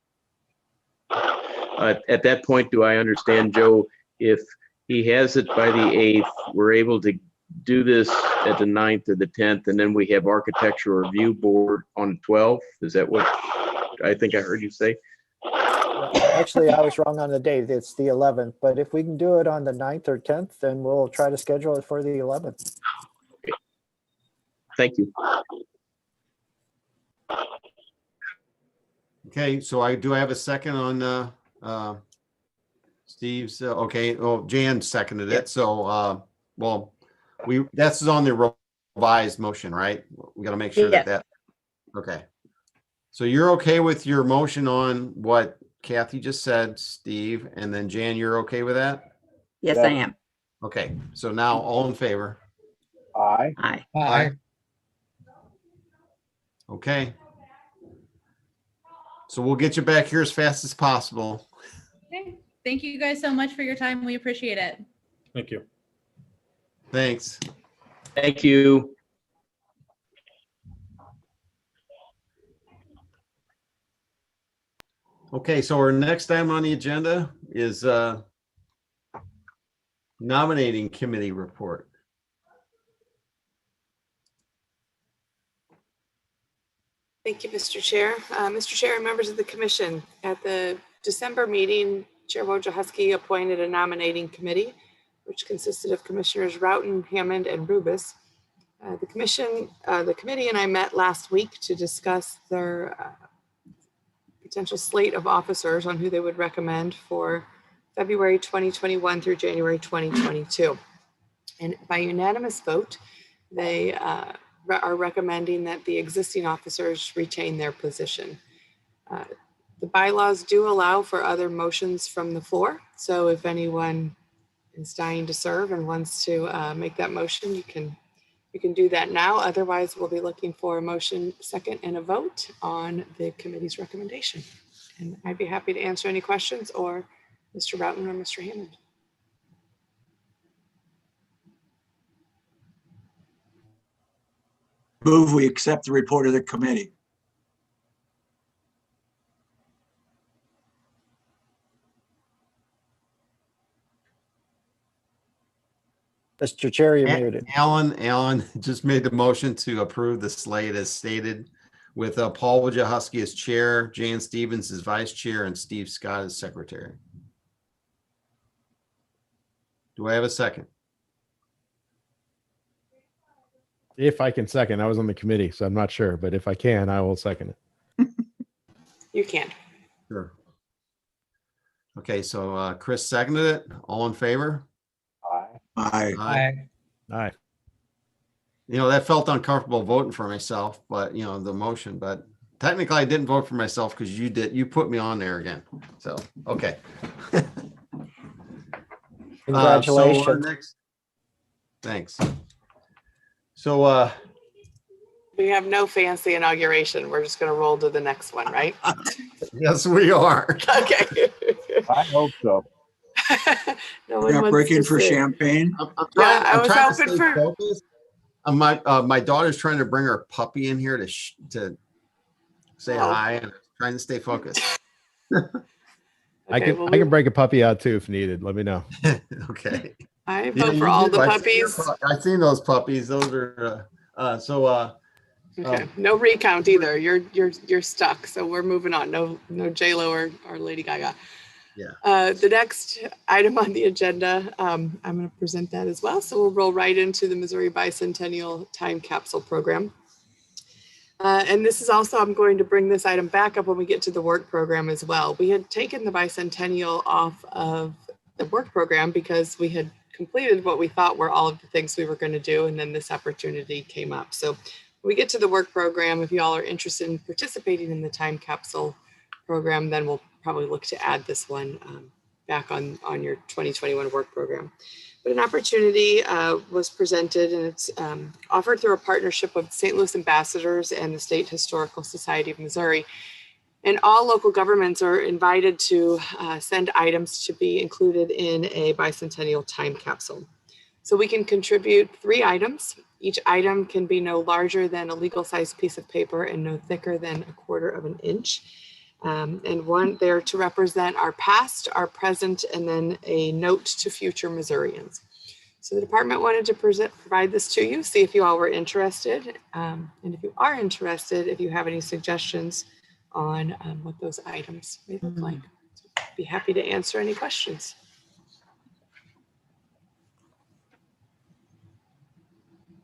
At that point, do I understand, Joe, if he has it by the 8th, we're able to do this at the 9th or the 10th, and then we have architectural review board on the 12th? Is that what I think I heard you say? Actually, I was wrong on the date. It's the 11th, but if we can do it on the 9th or 10th, then we'll try to schedule it for the 11th. Thank you. Okay, so I have a second on Steve's, okay, well, Jan seconded it, so well, that's on the revised motion, right? We gotta make sure Yes. that, okay. So you're okay with your motion on what Kathy just said, Steve, and then Jan, you're okay with that? Yes, I am. Okay, so now all in favor? Aye. Aye. Aye. Okay. So we'll get you back here as fast as possible. Okay. Thank you guys so much for your time. We appreciate it. Thank you. Thanks. Thank you. Okay, so our next item on the agenda is nominating committee report. Thank you, Mr. Chair. Mr. Chair and members of the commission, at the December meeting, Chair Wojciechowski appointed a nominating committee, which consisted of Commissioners Roughton, Hammond, and Rubus. The committee and I met last week to discuss their potential slate of officers on who they would recommend for February 2021 through January 2022. And by unanimous vote, they are recommending that the existing officers retain their position. The bylaws do allow for other motions from the floor. So if anyone is dying to serve and wants to make that motion, you can do that now. Otherwise, we'll be looking for a motion, second, and a vote on the committee's recommendation. And I'd be happy to answer any questions, or Mr. Roughton or Mr. Hammond. Move we accept the report of the committee. Mr. Chair, you're muted. Alan just made the motion to approve the slate as stated, with Paul Wojciechowski as chair, Jan Stevens as vice chair, and Steve Scott as secretary. Do I have a second? If I can second, I was on the committee, so I'm not sure, but if I can, I will second it. You can. Sure. Okay, so Chris seconded it. All in favor? Aye. Aye. Aye. Aye. You know, that felt uncomfortable voting for myself, but you know, the motion, but technically I didn't vote for myself because you put me on there again. So, okay. Congratulations. Thanks. So, We have no fancy inauguration. We're just going to roll to the next one, right? yes, we are. Okay. I hope so. No We're one not wants breaking to for sit. champagne. Yeah, I was trying to hoping stay for. focused. My daughter's trying to bring her puppy in here to say Oh. hi, and I'm trying to stay focused. I Okay, can well, I can break a puppy out too if needed. Let me know. Okay. I Yeah, vote you for all do. the I've seen your puppies. I've seen those puppies. Those are Okay, no recount either. You're stuck. So we're moving on. No J-Lo or Lady Gaga. Yeah. The next item on the agenda, I'm going to present that as well. So we'll roll right into the Missouri Bicentennial Time Capsule Program. And this is also, I'm going to bring this item back up when we get to the work program as well. We had taken the Bicentennial off of the work program because we had completed what we thought were all of the things we were going to do. And then this opportunity came up. So we get to the work program, if you all are interested in participating in the time capsule program, then we'll probably look to add this one back on your 2021 work program. But an opportunity was presented, and it's offered through a partnership of St. Louis Ambassadors and the State Historical Society of Missouri. And all local governments are invited to send items to be included in a bicentennial time capsule. So we can contribute 3 items. Each item can be no larger than a legal sized piece of paper and no thicker than 1/4 of an inch. And one there to represent our past, our present, and then a note to future Missourians. So the department wanted to provide this to you, see if you all were interested. And if you are interested, if you have any suggestions on what those items may look like. So I'd be happy to answer any questions.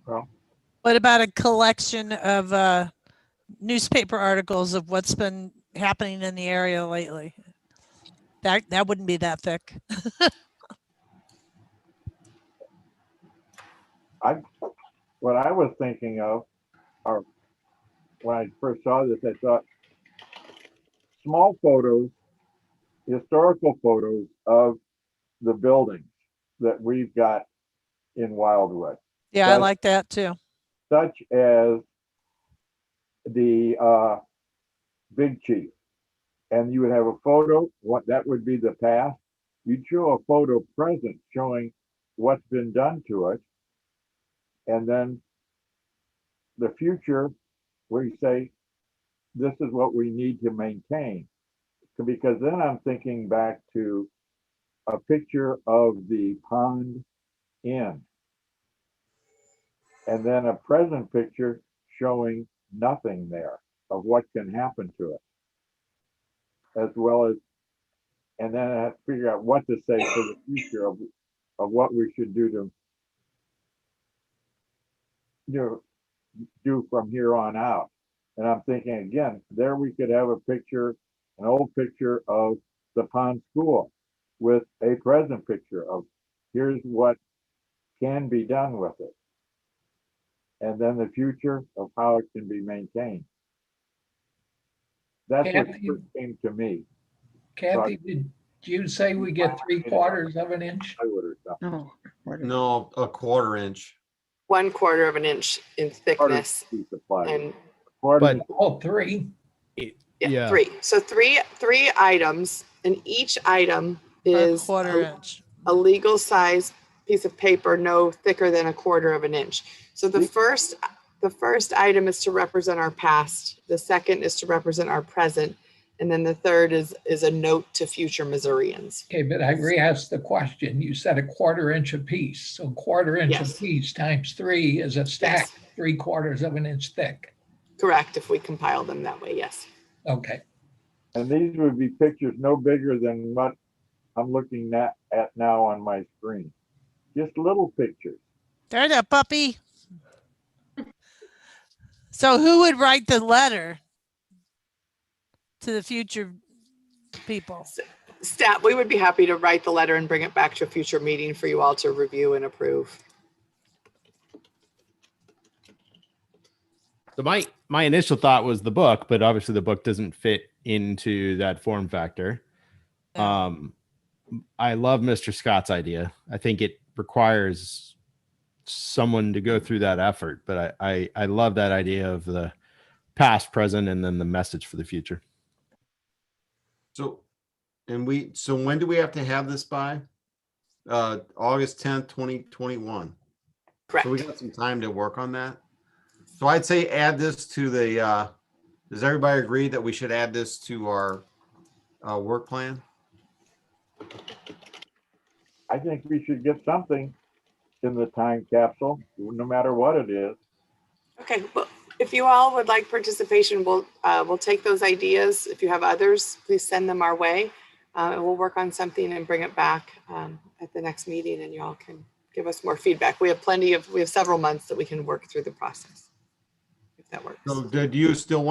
Well, What about a collection of newspaper articles of what's been happening in the area lately? That wouldn't be that thick. What I was thinking of, or when I first saw this, I thought small photos, historical photos of the buildings that we've got in Wildwood. Yeah, I like that too. Such as the Big Chief. And you would have a photo, what that would be the past. You'd show a photo present showing what's been done to it. And then the future, where you say, this is what we need to maintain. Because then I'm thinking back to a picture of the Pond Inn. And then a present picture showing nothing there of what can happen to it. As well as, and then I have to figure out what to say for the future of what we should do to, do from here on out. And I'm thinking again, there we could have a picture, an old picture of the Pond School with a present picture of here's what can be done with it. And then the future of how it can be maintained. That's what Kathy- first came to me. Kathy, did you say we get 3/4 of an inch? No. No, 1/4 inch. 1/4 of an inch in thickness. And But Oh, 3. yeah, 3. So three items, and each item is 1/4 inch. a legal size piece of paper no thicker than 1/4 of an inch. So the first item is to represent our past. The second is to represent our present. And then the third is a note to future Missourians. Okay, but I re-asked the question. You said 1/4 inch apiece. So 1/4 inch Yes. apiece times 3 is a stack 3/4 of an inch thick. Correct, if we compile them that way, yes. Okay. And these would be pictures no bigger than what I'm looking at now on my screen. Just little pictures. There, that puppy. So who would write the letter to the future people? Staff, we would be happy to write the letter and bring it back to a future meeting for you all to review and approve. So my initial thought was the book, but obviously the book doesn't fit into that form factor. I love Mr. Scott's idea. I think it requires someone to go through that effort, but I love that idea of the past, present, and then the message for the future. So, so when do we have to have this by? August 10th, 2021. Correct. So we got some time to work on that. So I'd say add this to the, does everybody agree that we should add this to our work plan? I think we should get something in the time capsule, no matter what it is. Okay, well, if you all would like participation, we'll take those ideas. If you have others, please send them our way. And we'll work on something and bring it back at the next meeting, and you all can give us more feedback. We have several months that we can work through the process, if that works. So did you still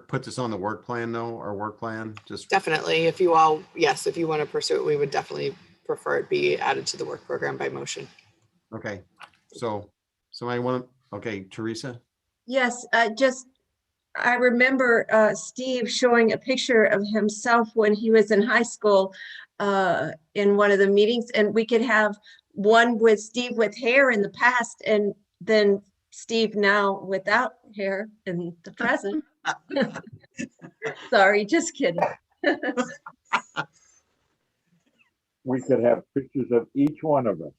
put this on the work plan though, our work plan? Just Definitely, if you want to pursue it, we would definitely prefer it be added to the work program by motion. Okay, so somebody want to, okay, Teresa? Yes, I remember Steve showing a picture of himself when he was in high school in one of the meetings, and we could have one with Steve with hair in the past and then Steve now without hair in the present. Sorry, just kidding. We could have pictures of each one of us.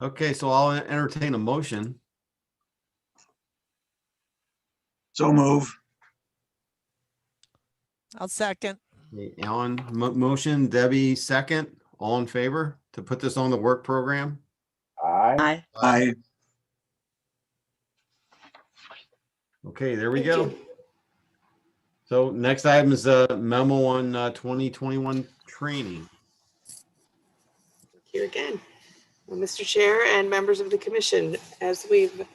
Okay, so I'll entertain a motion. So move. I'll second. Okay, Alan, motion, Debbie, second. All in favor to put this on the work program? Aye. Aye. Okay, there we Thank go. you. So next item is a memo on 2021 training. Thank you again. Well, Mr. Chair and members of the commission, as we've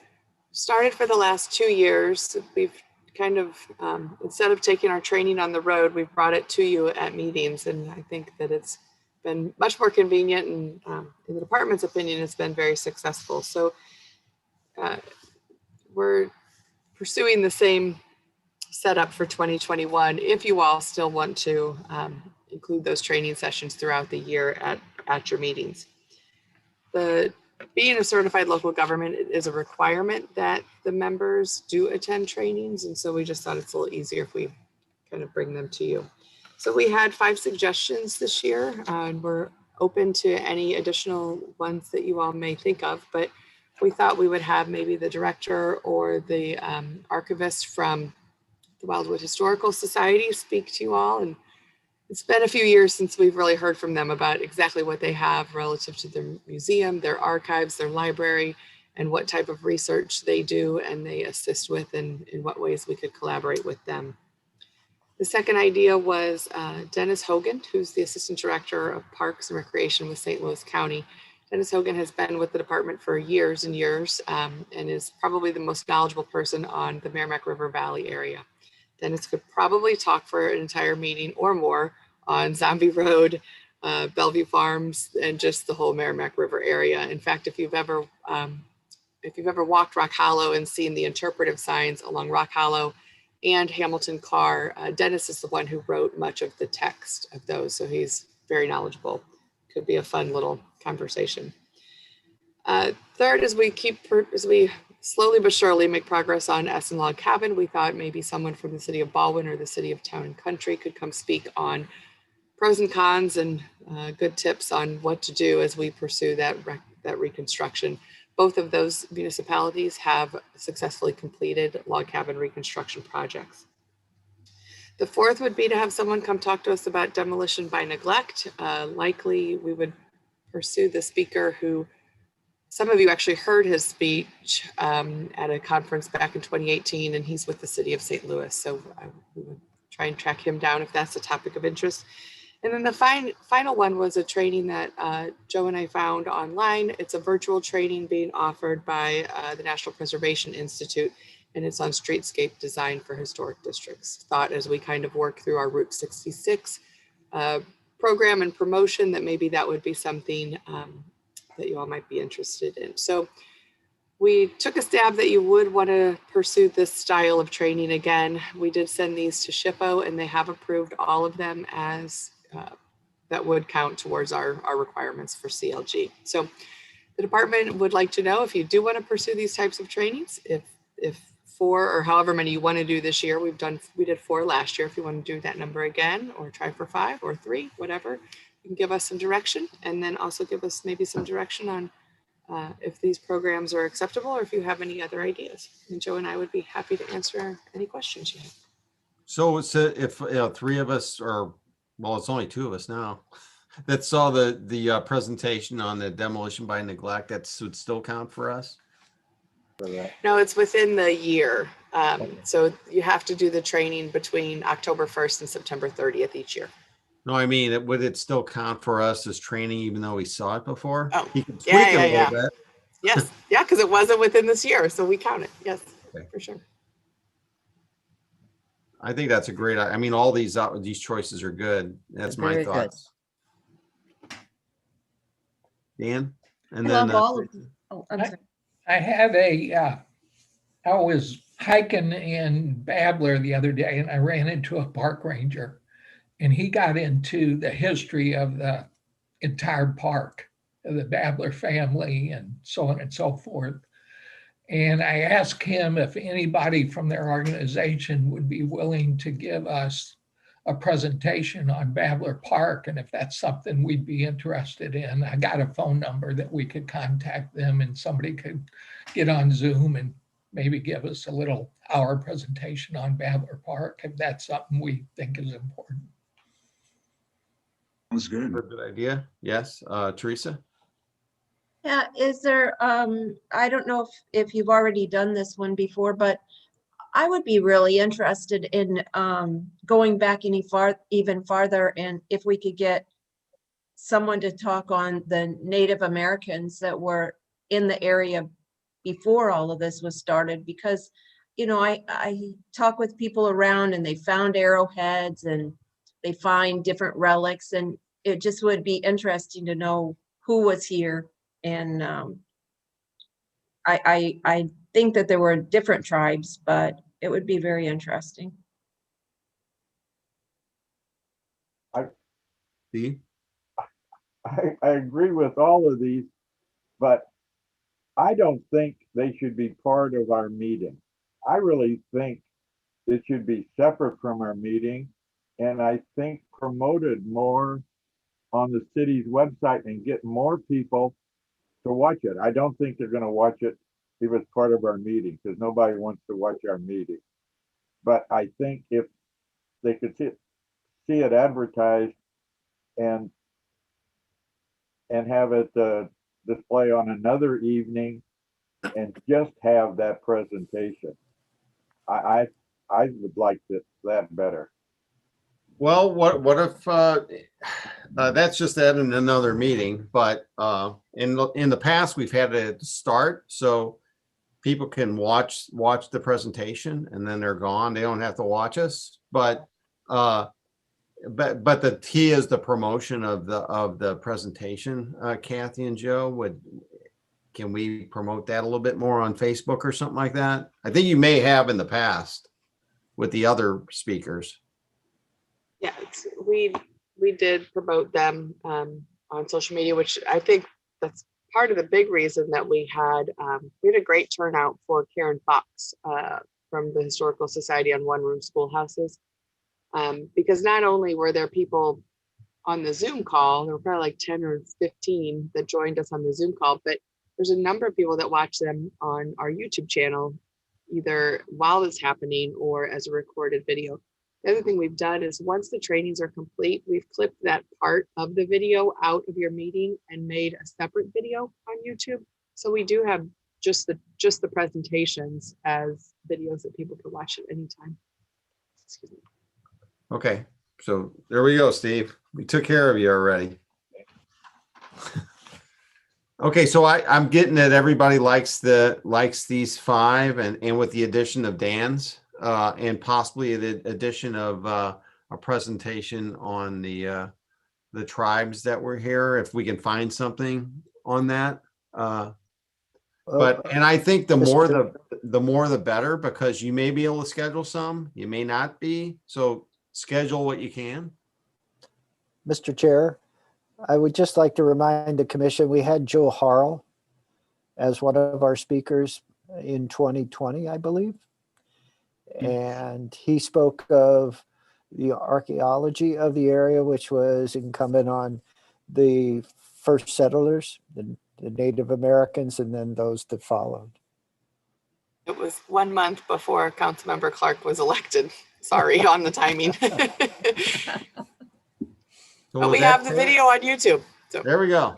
started for the last 2 years, we've kind of, instead of taking our training on the road, we've brought it to you at meetings. And I think that it's been much more convenient and in the department's opinion, it's been very successful. So we're pursuing the same setup for 2021 if you all still want to include those training sessions throughout the year at your meetings. Being a certified local government is a requirement that the members do attend trainings. And so we just thought it's a little easier if we kind of bring them to you. So we had 5 suggestions this year and we're open to any additional ones that you all may think of, but we thought we would have maybe the director or the archivist from the Wildwood Historical Society speak to you all. And it's been a few years since we've really heard from them about exactly what they have relative to their museum, their archives, their library, and what type of research they do and they assist with and in what ways we could collaborate with them. The second idea was Dennis Hogan, who's the Assistant Director of Parks and Recreation with St. Louis County. Dennis Hogan has been with the department for years and years and is probably the most knowledgeable person on the Merrimack River Valley area. Dennis could probably talk for an entire meeting or more on Zombie Road, Bellevue Farms, and just the whole Merrimack River area. In fact, if you've ever walked Rock Hollow and seen the interpretive signs along Rock Hollow and Hamilton Carr, Dennis is the one who wrote much of the text of those. So he's very knowledgeable. Could be a fun little conversation. Third, as we slowly but surely make progress on Essen Log Cabin, we thought maybe someone from the city of Baldwin or the city of Town and Country could come speak on pros and cons and good tips on what to do as we pursue that reconstruction. Both of those municipalities have successfully completed log cabin reconstruction projects. The fourth would be to have someone come talk to us about demolition by neglect. Likely we would pursue the speaker who some of you actually heard his speech at a conference back in 2018, and he's with the city of St. Louis. So we would try and track him down if that's a topic of interest. And then the final one was a training that Joe and I found online. It's a virtual training being offered by the National Preservation Institute, and it's on streetscape design for historic districts. Thought as we kind of work through our Route 66 program and promotion that maybe that would be something that you all might be interested in. So we took a stab that you would want to pursue this style of training again. We did send these to SHPO and they have approved all of them as that would count towards our requirements for CLG. So the department would like to know if you do want to pursue these types of trainings, if 4 or however many you want to do this year. We did 4 last year. If you want to do that number again or try for 5 or 3, whatever, you can give us some direction and then also give us maybe some direction on if these programs are acceptable or if you have any other ideas. And Joe and I would be happy to answer any questions you have. So it's if 3 of us are, well, it's only 2 of us now that saw the presentation on the demolition by neglect, that would still count for us? No, it's within the year. So you have to do the training between October 1st and September 30th each year. No, I mean, would it still count for us as training even though we saw it before? Oh, You can tweak it a little bit. Yes, yeah, because it wasn't within this year, so we count it. Yes, Okay. for sure. I think that's a great, I mean, all these choices are good. That's my Very good. thoughts. Dan? And I then, love all of them. Oh, I'm sorry. I have I was hiking in Babbler the other day and I ran into a park ranger and he got into the history of the entire park, of the Babbler family and so on and so forth. And I asked him if anybody from their organization would be willing to give us a presentation on Babbler Park and if that's something we'd be interested in. I got a phone number that we could contact them and somebody could get on Zoom and maybe give us a little hour presentation on Babbler Park if that's something we think is important. Sounds good. good idea. Yes, Teresa? Yeah, is there, I don't know if you've already done this one before, but I would be really interested in going back even farther, and if we could get someone to talk on the Native Americans that were in the area before all of this was started, because, you know, I talk with people around and they found arrowheads and they find different relics, and it just would be interesting to know who was here. And I think that there were different tribes, but it would be very interesting. Steve? I agree with all of these, but I don't think they should be part of our meeting. I really think it should be separate from our meeting, and I think promoted more on the city's website and get more people to watch it. I don't think they're going to watch it if it's part of our meeting, because nobody wants to watch our meeting. But I think if they could see it advertised and have it display on another evening and just have that presentation, I would like that better. Well, what if that's just that in another meeting, but in the past, we've had it start so people can watch the presentation and then they're gone. They don't have to watch us. But the key is the promotion of the presentation. Kathy and Joe, can we promote that a little bit more on Facebook or something like that? I think you may have in the past with the other speakers. Yeah, we did promote them on social media, which I think that's part of the big reason that we had a great turnout for Karen Fox from the Historical Society on One Room Schoolhouses, because not only were there people on the Zoom call, there were probably like 10 or 15 that joined us on the Zoom call, but there's a number of people that watch them on our YouTube channel, either while it's happening or as a recorded video. The other thing we've done is once the trainings are complete, we've clipped that part of the video out of your meeting and made a separate video on YouTube. So we do have just the presentations as videos that people can watch at any time. Excuse me. Okay, so there we go, Steve. We took care of you already. Okay, so I'm getting that everybody likes these 5 and with the addition of Dan's. And possibly the addition of a presentation on the tribes that were here, if we can find something on that. And I think the more the better, because you may be able to schedule some, you may not be. So schedule what you can. Mr. Chair, I would just like to remind the commission, we had Joe Harrell as one of our speakers in 2020, I believe. And he spoke of the archaeology of the area, which was incumbent on the first settlers, the Native Americans, and then those that followed. It was 1 month before Councilmember Clark was elected. Sorry on the timing. But we have the video on YouTube. So. There we go.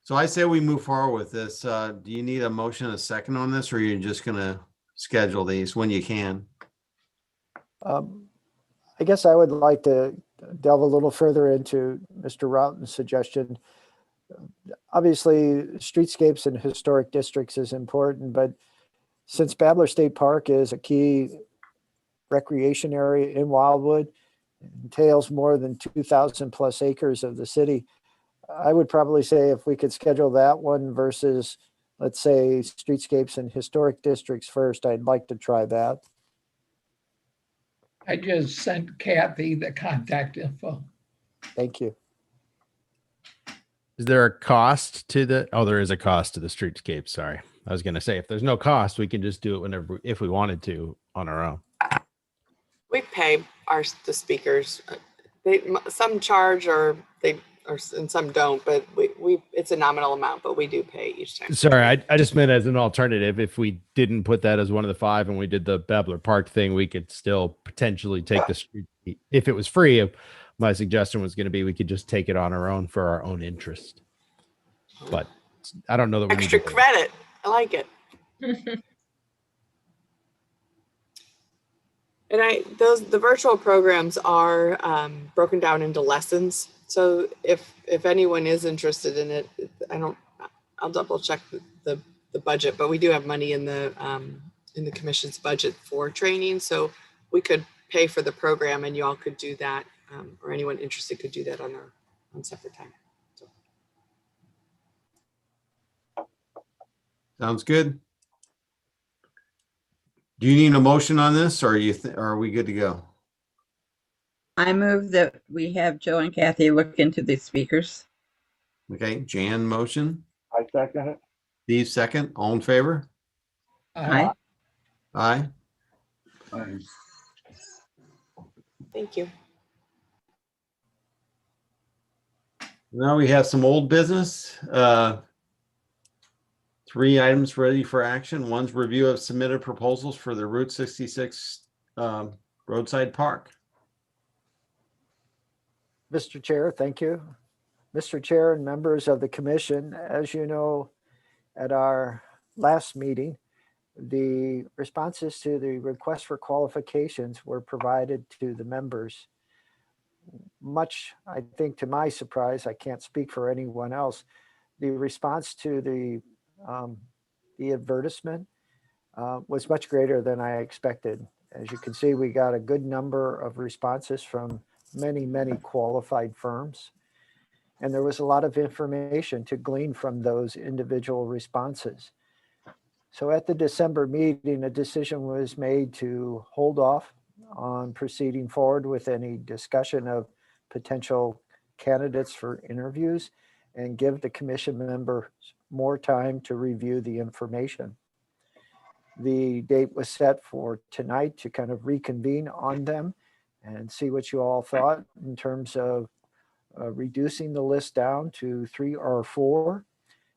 So I say we move forward with this. Do you need a motion, a second on this, or are you just going to schedule these when you can? I guess I would like to delve a little further into Mr. Routen's suggestion. Obviously, streetscapes and historic districts is important, but since Babbler State Park is a key recreation area in Wildwood, entails more than 2,000 plus acres of the city, I would probably say if we could schedule that one versus, let's say, streetscapes and historic districts first, I'd like to try that. I just sent Kathy the contact info. Thank you. Is there a cost to the, oh, there is a cost to the streetscape. Sorry. I was going to say, if there's no cost, we can just do it whenever, if we wanted to on our own. We pay the speakers. Some charge and some don't, but it's a nominal amount, but we do pay each time. Sorry, I just meant as an alternative. If we didn't put that as one of the 5 and we did the Babbler Park thing, we could still potentially take the street. If it was free, my suggestion was going to be we could just take it on our own for our own interest. But I don't know that we Extra need to credit. I like it. And the virtual programs are broken down into lessons. So if anyone is interested in it, I'll double check the budget, but we do have money in the commission's budget for training. So we could pay for the program and you all could do that, or anyone interested could do that on separate time. So. Sounds good. Do you need a motion on this, or are we good to go? I move that we have Joe and Kathy look into the speakers. Okay, Jan motion. I second it. Steve second. All in favor? Aye. Aye. Thank you. Now we have some old business. 3 items ready for action. One's review of submitted proposals for the Route 66 roadside park. Mr. Chair, thank you. Mr. Chair and members of the commission, as you know, at our last meeting, the responses to the request for qualifications were provided to the members. Much, I think, to my surprise, I can't speak for anyone else, the response to the advertisement was much greater than I expected. As you can see, we got a good number of responses from many, many qualified firms. And there was a lot of information to glean from those individual responses. So at the December meeting, a decision was made to hold off on proceeding forward with any discussion of potential candidates for interviews and give the commission members more time to review the information. The date was set for tonight to kind of reconvene on them and see what you all thought in terms of reducing the list down to 3 or 4,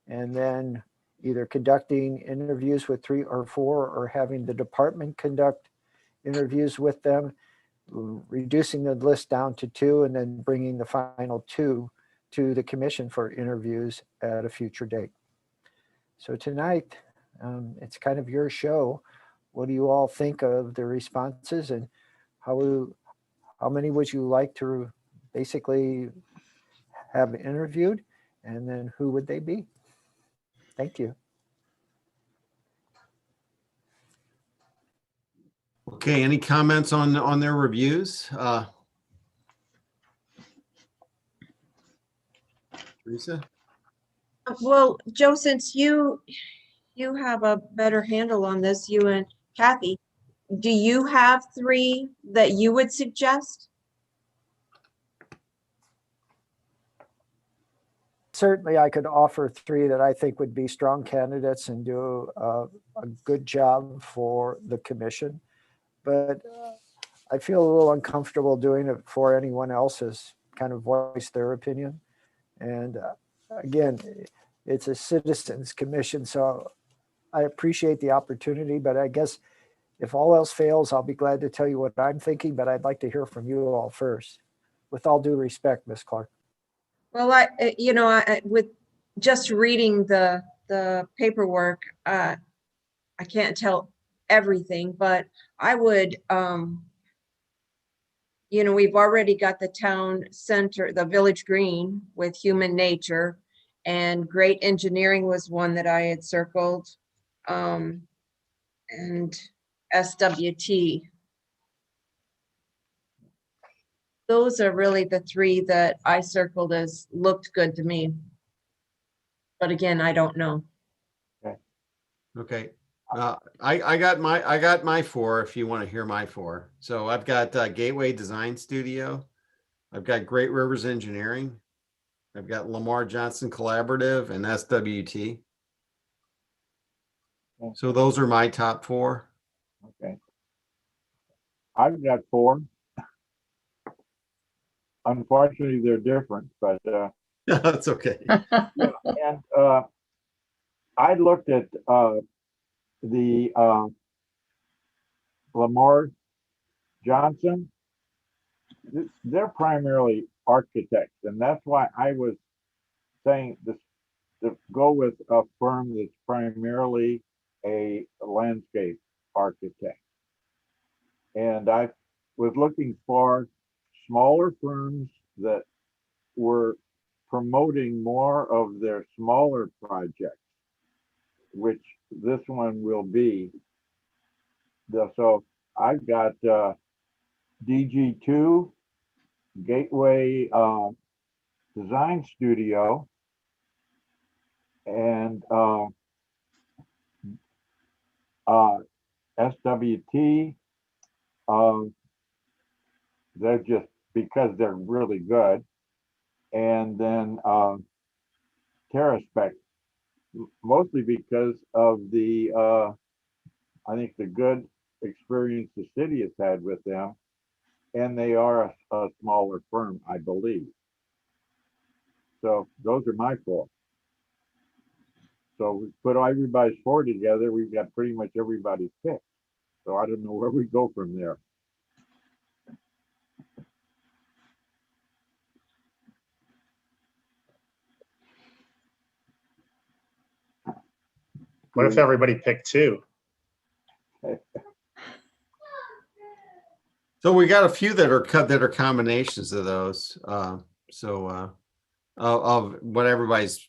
and then either conducting interviews with 3 or 4 or having the department conduct interviews with them, reducing the list down to 2, and then bringing the final 2 to the commission for interviews at a future date. So tonight, it's kind of your show. What do you all think of the responses, and how many would you like to basically have interviewed, and then who would they be? Thank you. Okay, any comments on their reviews? Teresa? Well, Joe, since you have a better handle on this, you and Kathy, do you have 3 that you would suggest? Certainly, I could offer 3 that I think would be strong candidates and do a good job for the commission. But I feel a little uncomfortable doing it before anyone else has kind of voiced their opinion. And again, it's a citizens commission, so I appreciate the opportunity, but I guess if all else fails, I'll be glad to tell you what I'm thinking, but I'd like to hear from you all first. With all due respect, Ms. Clark. Well, I with just reading the paperwork, I can't tell everything, but I would, we've already got the town center, the village green with human nature, and great engineering was one that I had circled, and SWT. Those are really the three that I circled as looked good to me. But again, I don't know. Okay. I got my four if you want to hear my four. So I've got Gateway Design Studio. I've got Great Rivers Engineering. I've got Lamar Johnson Collaborative and SWT. So those are my top four. Okay. I've got four. Unfortunately, they're different, but That's okay. yeah. And I looked at the Lamar Johnson. They're primarily architects, and that's why I was saying this to go with a firm that's primarily a landscape architect. And I was looking for smaller firms that were promoting more of their smaller projects, which this one will be. So I've got DG2, Gateway Design Studio, and SWT. They're just because they're really good. And then TerraSpec, mostly because of the, I think the good experience the city has had with them. And they are a smaller firm, I believe. So those are my four. So we put everybody's four together, we've got pretty much everybody's pick. So I don't know where we go from there. What if everybody picked two? So we got a few that are combinations of those. Of what everybody's,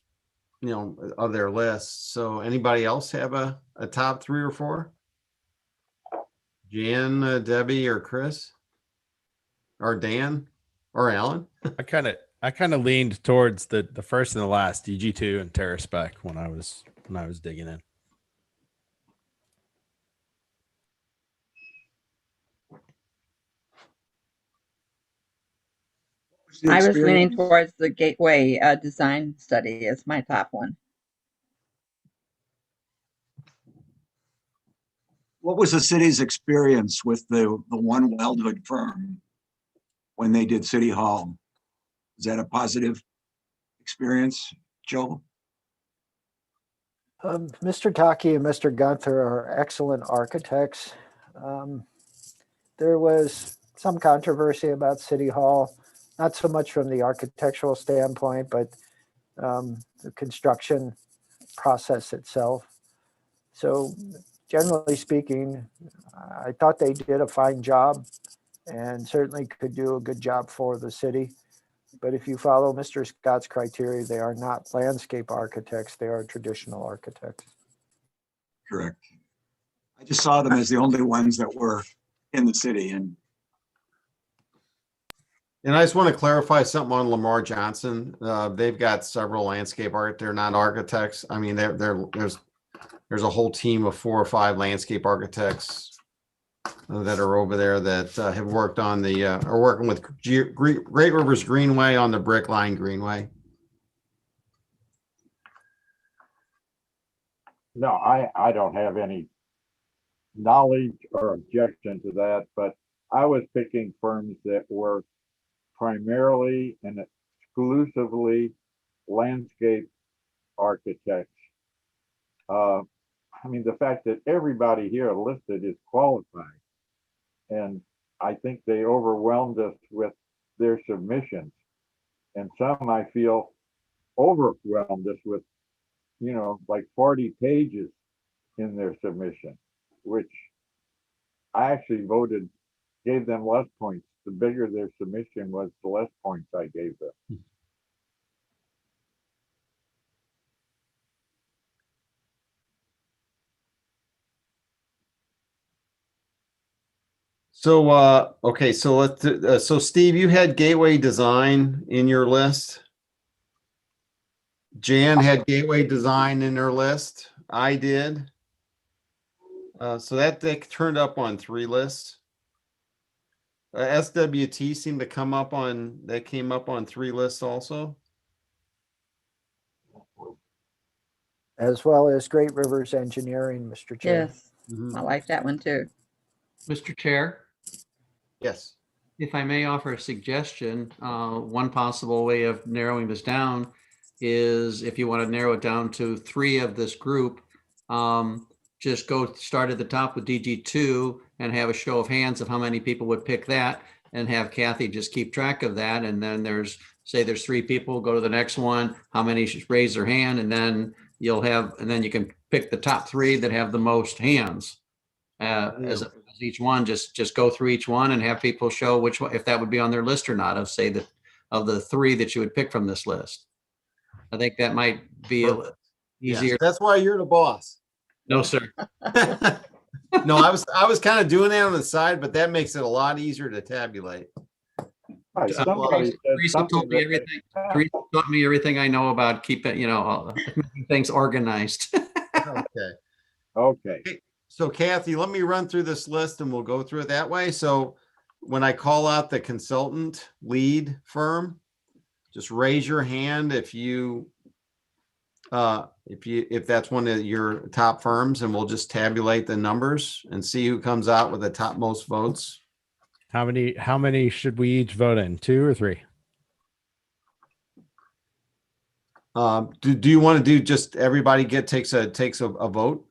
of their list. So anybody else have a top three or four? Jan, Debbie, or Chris, or Dan, or Alan? I kind of leaned towards the first and the last, DG2 and TerraSpec when I was digging in. I was leaning towards the Gateway Design Study as my top one. What was the city's experience with the One Wildwood firm when they did City Hall? Is that a positive experience, Joe? Mr. Taki and Mr. Gunther are excellent architects. There was some controversy about City Hall, not so much from the architectural standpoint, but the construction process itself. So generally speaking, I thought they did a fine job and certainly could do a good job for the city. But if you follow Mr. Scott's criteria, they are not landscape architects, they are traditional architects. Correct. I just saw them as the only ones that were in the city. And I just want to clarify something on Lamar Johnson. They've got several landscape art. They're not architects. I mean, there's a whole team of 4 or 5 landscape architects that are over there that have worked on are working with Great Rivers Greenway on the Brick Line Greenway. No, I don't have any knowledge or objection to that, but I was picking firms that were primarily and exclusively landscape architects. I mean, the fact that everybody here listed is qualified, and I think they overwhelmed us with their submissions. And some I feel overwhelmed us with, like 40 pages in their submission, which I actually gave them less points. The bigger their submission was, the less points I gave them. So, okay, so so Steve, you had Gateway Design in your list. Jan had Gateway Design in her list. I did. So that they turned up on 3 lists. SWT seemed to come up on, that came up on 3 lists also. As well as Great Rivers Engineering, Mr. Chair. Yes, I like that one too. Mr. Chair, Yes. if I may offer a suggestion, one possible way of narrowing this down is if you want to narrow it down to 3 of this group, just go start at the top with DG2 and have a show of hands of how many people would pick that, and have Kathy just keep track of that. And then say there's 3 people, go to the next one, how many should raise their hand, and then and then you can pick the top 3 that have the most hands. As each one, just go through each one and have people show which one, if that would be on their list or not, of say that of the 3 that you would pick from this list. I think that might be easier. Yes, that's why you're the boss. No, sir. No, I was kind of doing that on the side, but that makes it a lot easier to tabulate. Right, somebody said Teresa told something me that everything. Teresa taught me everything I know about keeping, making things organized. Okay. Okay. So Kathy, let me run through this list and we'll go through it that way. So when I call out the consultant lead firm, just raise your hand if that's one of your top firms, and we'll just tabulate the numbers and see who comes out with the top most votes. How many should we each vote in? 2 or 3? Do you want to do just everybody takes a vote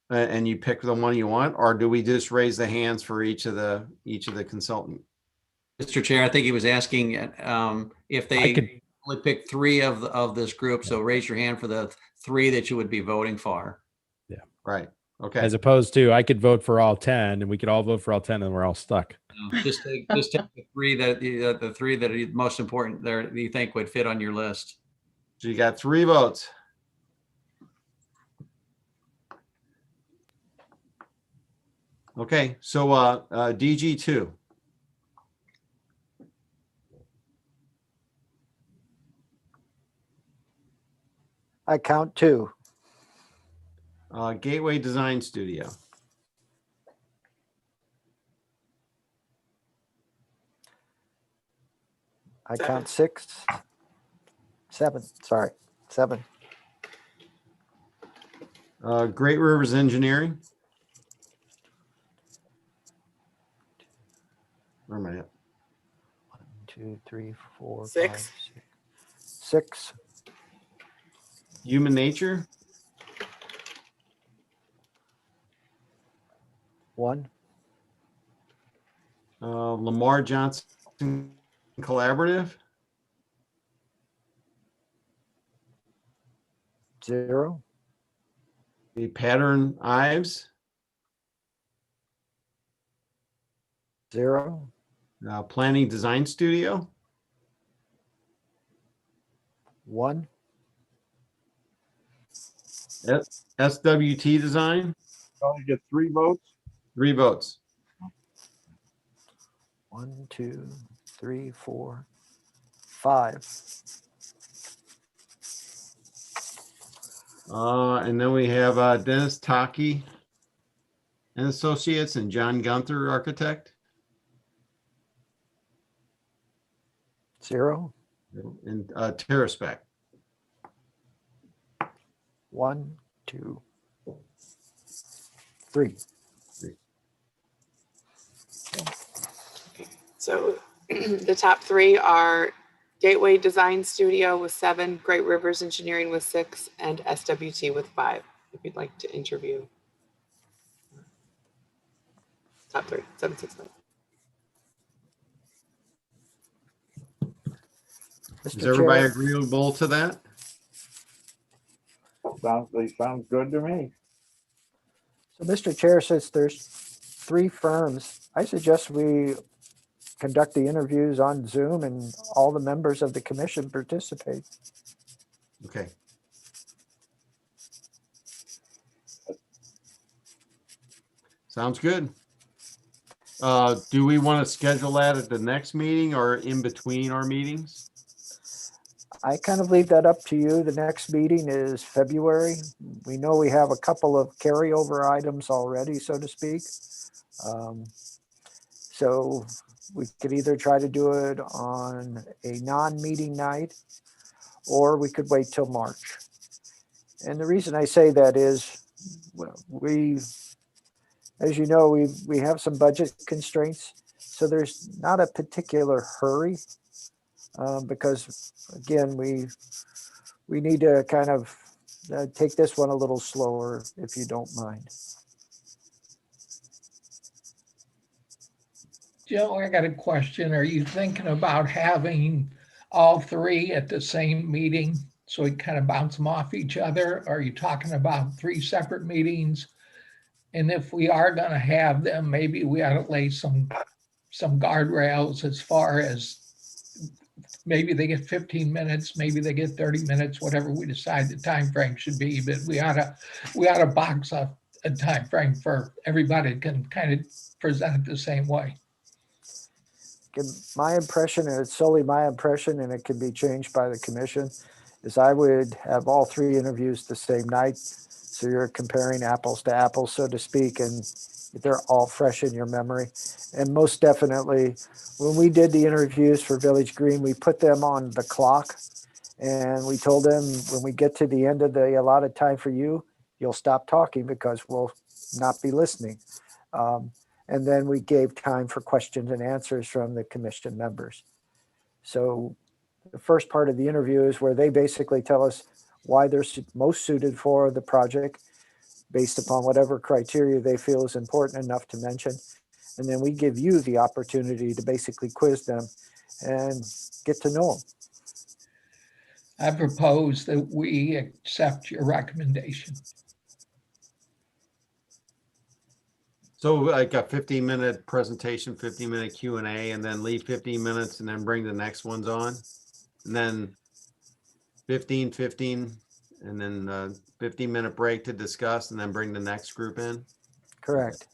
and you pick the one you want, or do we just raise the hands for each of the consultant? Mr. Chair, I think he was asking if they only pick 3 of this group. So raise your hand for the 3 that you would be voting for. Yeah. Right. Okay. As opposed to I could vote for all 10 and we could all vote for all 10 and we're all stuck. Just take the 3 that are most important there that you think would fit on your list. So you got 3 votes. Okay, so DG2. I count 2. Gateway Design Studio. I count 6. 7, sorry, 7. Great Rivers Engineering. Where am I at? 1, 2, 3, 4, 6. 5, 6. Human Nature. 1. Lamar Johnson Collaborative. 0. The Pattern Ives. 0. Planning Design Studio. 1. SWT Design. Only get 3 votes? 3 votes. 1, 2, 3, 4, 5. And then we have Dennis Taki and Associates and John Gunther, Architect. 0. And TerraSpec. 1, 2, 3. So the top 3 are Gateway Design Studio with 7, Great Rivers Engineering with 6, and SWT with 5. If you'd like to interview. Top 3, 7, 6, 5. Is everybody agreeable to that? Sounds good to me. So Mr. Chair, since there's 3 firms, I suggest we conduct the interviews on Zoom and all the members of the commission participate. Okay. Sounds good. Do we want to schedule that at the next meeting or in between our meetings? I kind of leave that up to you. The next meeting is February. We know we have a couple of carryover items already, so to speak. So we could either try to do it on a non-meeting night, or we could wait till March. And the reason I say that is, well, as you know, we have some budget constraints, so there's not a particular hurry, because again, we need to kind of take this one a little slower, if you don't mind. Joe, I got a question. Are you thinking about having all three at the same meeting so we kind of bounce them off each other? Are you talking about three separate meetings? And if we are going to have them, maybe we ought to lay some guardrails as far as maybe they get 15 minutes, maybe they get 30 minutes, whatever we decide the time frame should be. But we ought to box up a time frame for everybody can kind of present it the same way. My impression, and it's solely my impression, and it can be changed by the commission, is I would have all three interviews the same night. So you're comparing apples to apples, so to speak, and they're all fresh in your memory. And most definitely, when we did the interviews for Village Green, we put them on the clock. And we told them, when we get to the end of the allotted time for you, you'll stop talking because we'll not be listening. And then we gave time for questions and answers from the commission members. So the first part of the interview is where they basically tell us why they're most suited for the project based upon whatever criteria they feel is important enough to mention. And then we give you the opportunity to basically quiz them and get to know them. I propose that we accept your recommendation. So like a 15-minute presentation, 15-minute Q&A, and then leave 15 minutes and then bring the next ones on. And then 15, and then 15-minute break to discuss and then bring the next group in. Correct.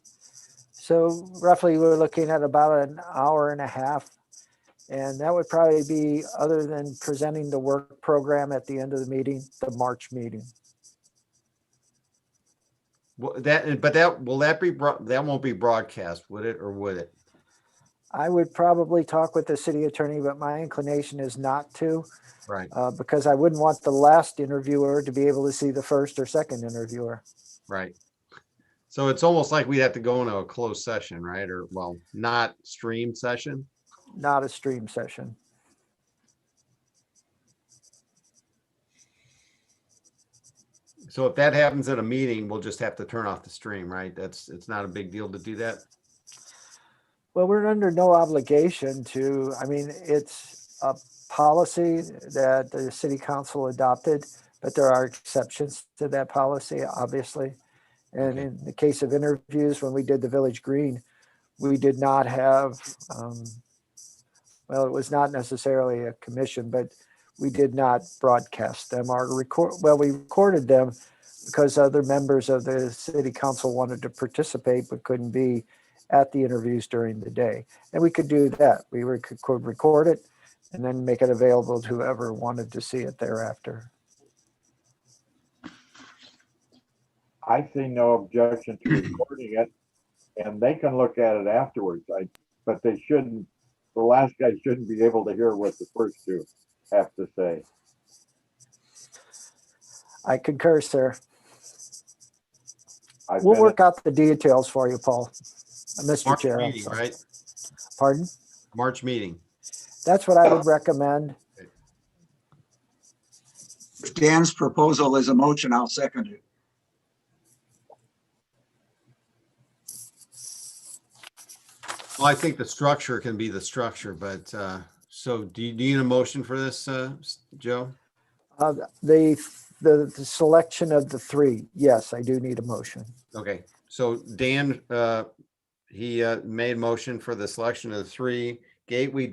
So roughly we're looking at about an hour and a half. And that would probably be, other than presenting the work program at the end of the meeting, the March meeting. Well, that won't be broadcast, would it, or would it? I would probably talk with the city attorney, but my inclination is not to. Right. Because I wouldn't want the last interviewer to be able to see the first or second interviewer. Right. So it's almost like we'd have to go into a closed session, right? Or, well, not stream session. Not a stream session. So if that happens at a meeting, we'll just have to turn off the stream, right? It's not a big deal to do that. Well, we're under no obligation to, I mean, it's a policy that the city council adopted, but there are exceptions to that policy, obviously. And in the case of interviews, when we did the Village Green, we did not have, well, it was not necessarily a commission, but we did not broadcast them or record. Well, we recorded them because other members of the city council wanted to participate but couldn't be at the interviews during the day. And we could do that. We could record it and then make it available to whoever wanted to see it thereafter. I see no objection to recording it, and they can look at it afterwards. But they shouldn't, the last guy shouldn't be able to hear what the first two have to say. I concur, sir. We'll work out the details for you, Paul. Mr. March Chair. meeting, right? Pardon? March meeting. That's what I would recommend. If Dan's proposal is a motion, I'll second it. Well, I think the structure can be the structure, but so do you need a motion for this, Joe? The selection of the three, yes, I do need a motion. Okay, so Dan, he made motion for the selection of the three: Gateway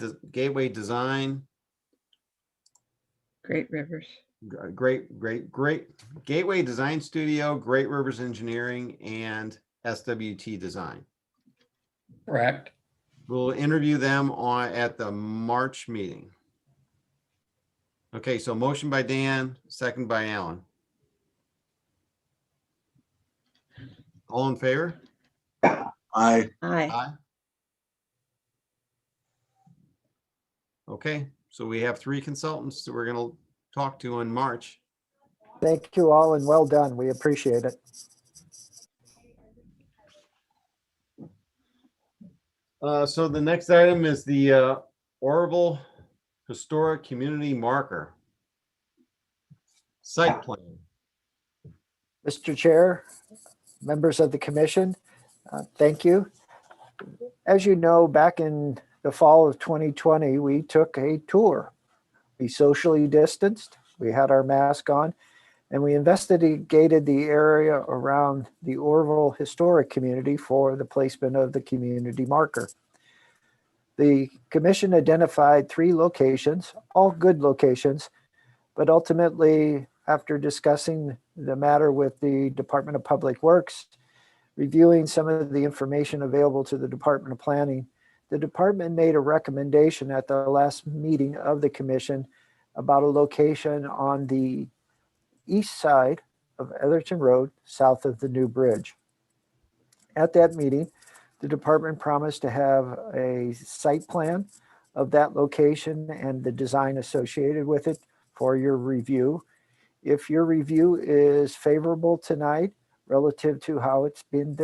Design, Great Rivers. Great Gateway Design Studio, Great Rivers Engineering, and SWT Design. Correct. We'll interview them at the March meeting. Okay, so motion by Dan, second by Alan. All in favor? Aye. Aye. Okay, so we have 3 consultants that we're gonna talk to in March. Thank you all and well done. We appreciate it. So the next item is the Orville Historic Community Marker site plan. Mr. Chair, members of the commission, thank you. As you know, back in the fall of 2020, we took a tour. We socially distanced, we had our mask on, and we investigated the area around the Orville Historic Community for the placement of the community marker. The commission identified 3 locations, all good locations, but ultimately, after discussing the matter with the Department of Public Works, reviewing some of the information available to the Department of Planning, the department made a recommendation at the last meeting of the commission about a location on the east side of Etherton Road, south of the new bridge. At that meeting, the department promised to have a site plan of that location and the design associated with it for your review. If your review is favorable tonight relative to how it's been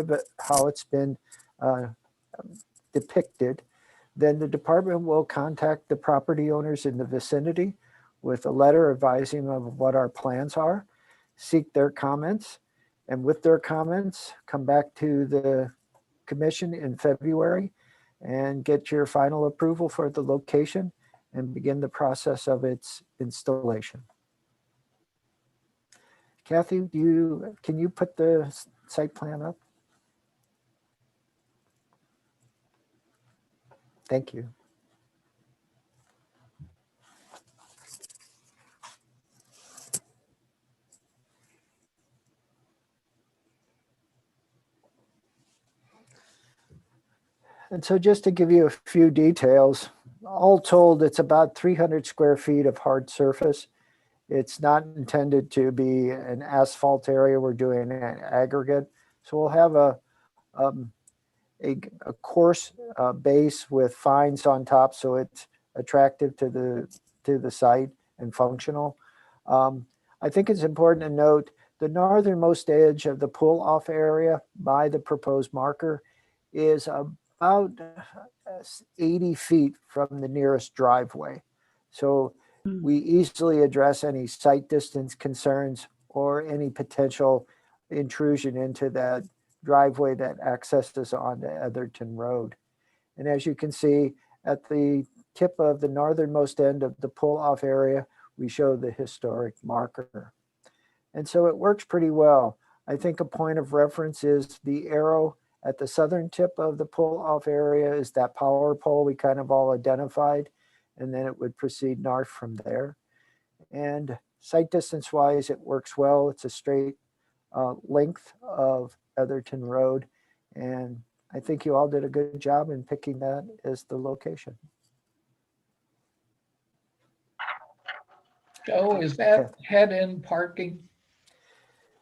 depicted, then the department will contact the property owners in the vicinity with a letter advising them of what our plans are, seek their comments, and with their comments, come back to the commission in February and get your final approval for the location and begin the process of its installation. Kathy, can you put the site plan up? Thank you. And so just to give you a few details, all told, it's about 300 square feet of hard surface. It's not intended to be an asphalt area. We're doing an aggregate. So we'll have a coarse base with fines on top, so it's attractive to the site and functional. I think it's important to note the northernmost edge of the pull-off area by the proposed marker is about 80 feet from the nearest driveway. So we easily address any site distance concerns or any potential intrusion into that driveway that accesses onto Etherton Road. And as you can see, at the tip of the northernmost end of the pull-off area, we show the historic marker. And so it works pretty well. I think a point of reference is the arrow at the southern tip of the pull-off area is that power pole we kind of all identified, and then it would proceed north from there. And site distance wise, it works well. It's a straight length of Etherton Road. And I think you all did a good job in picking that as the location. Joe, is that head-in parking?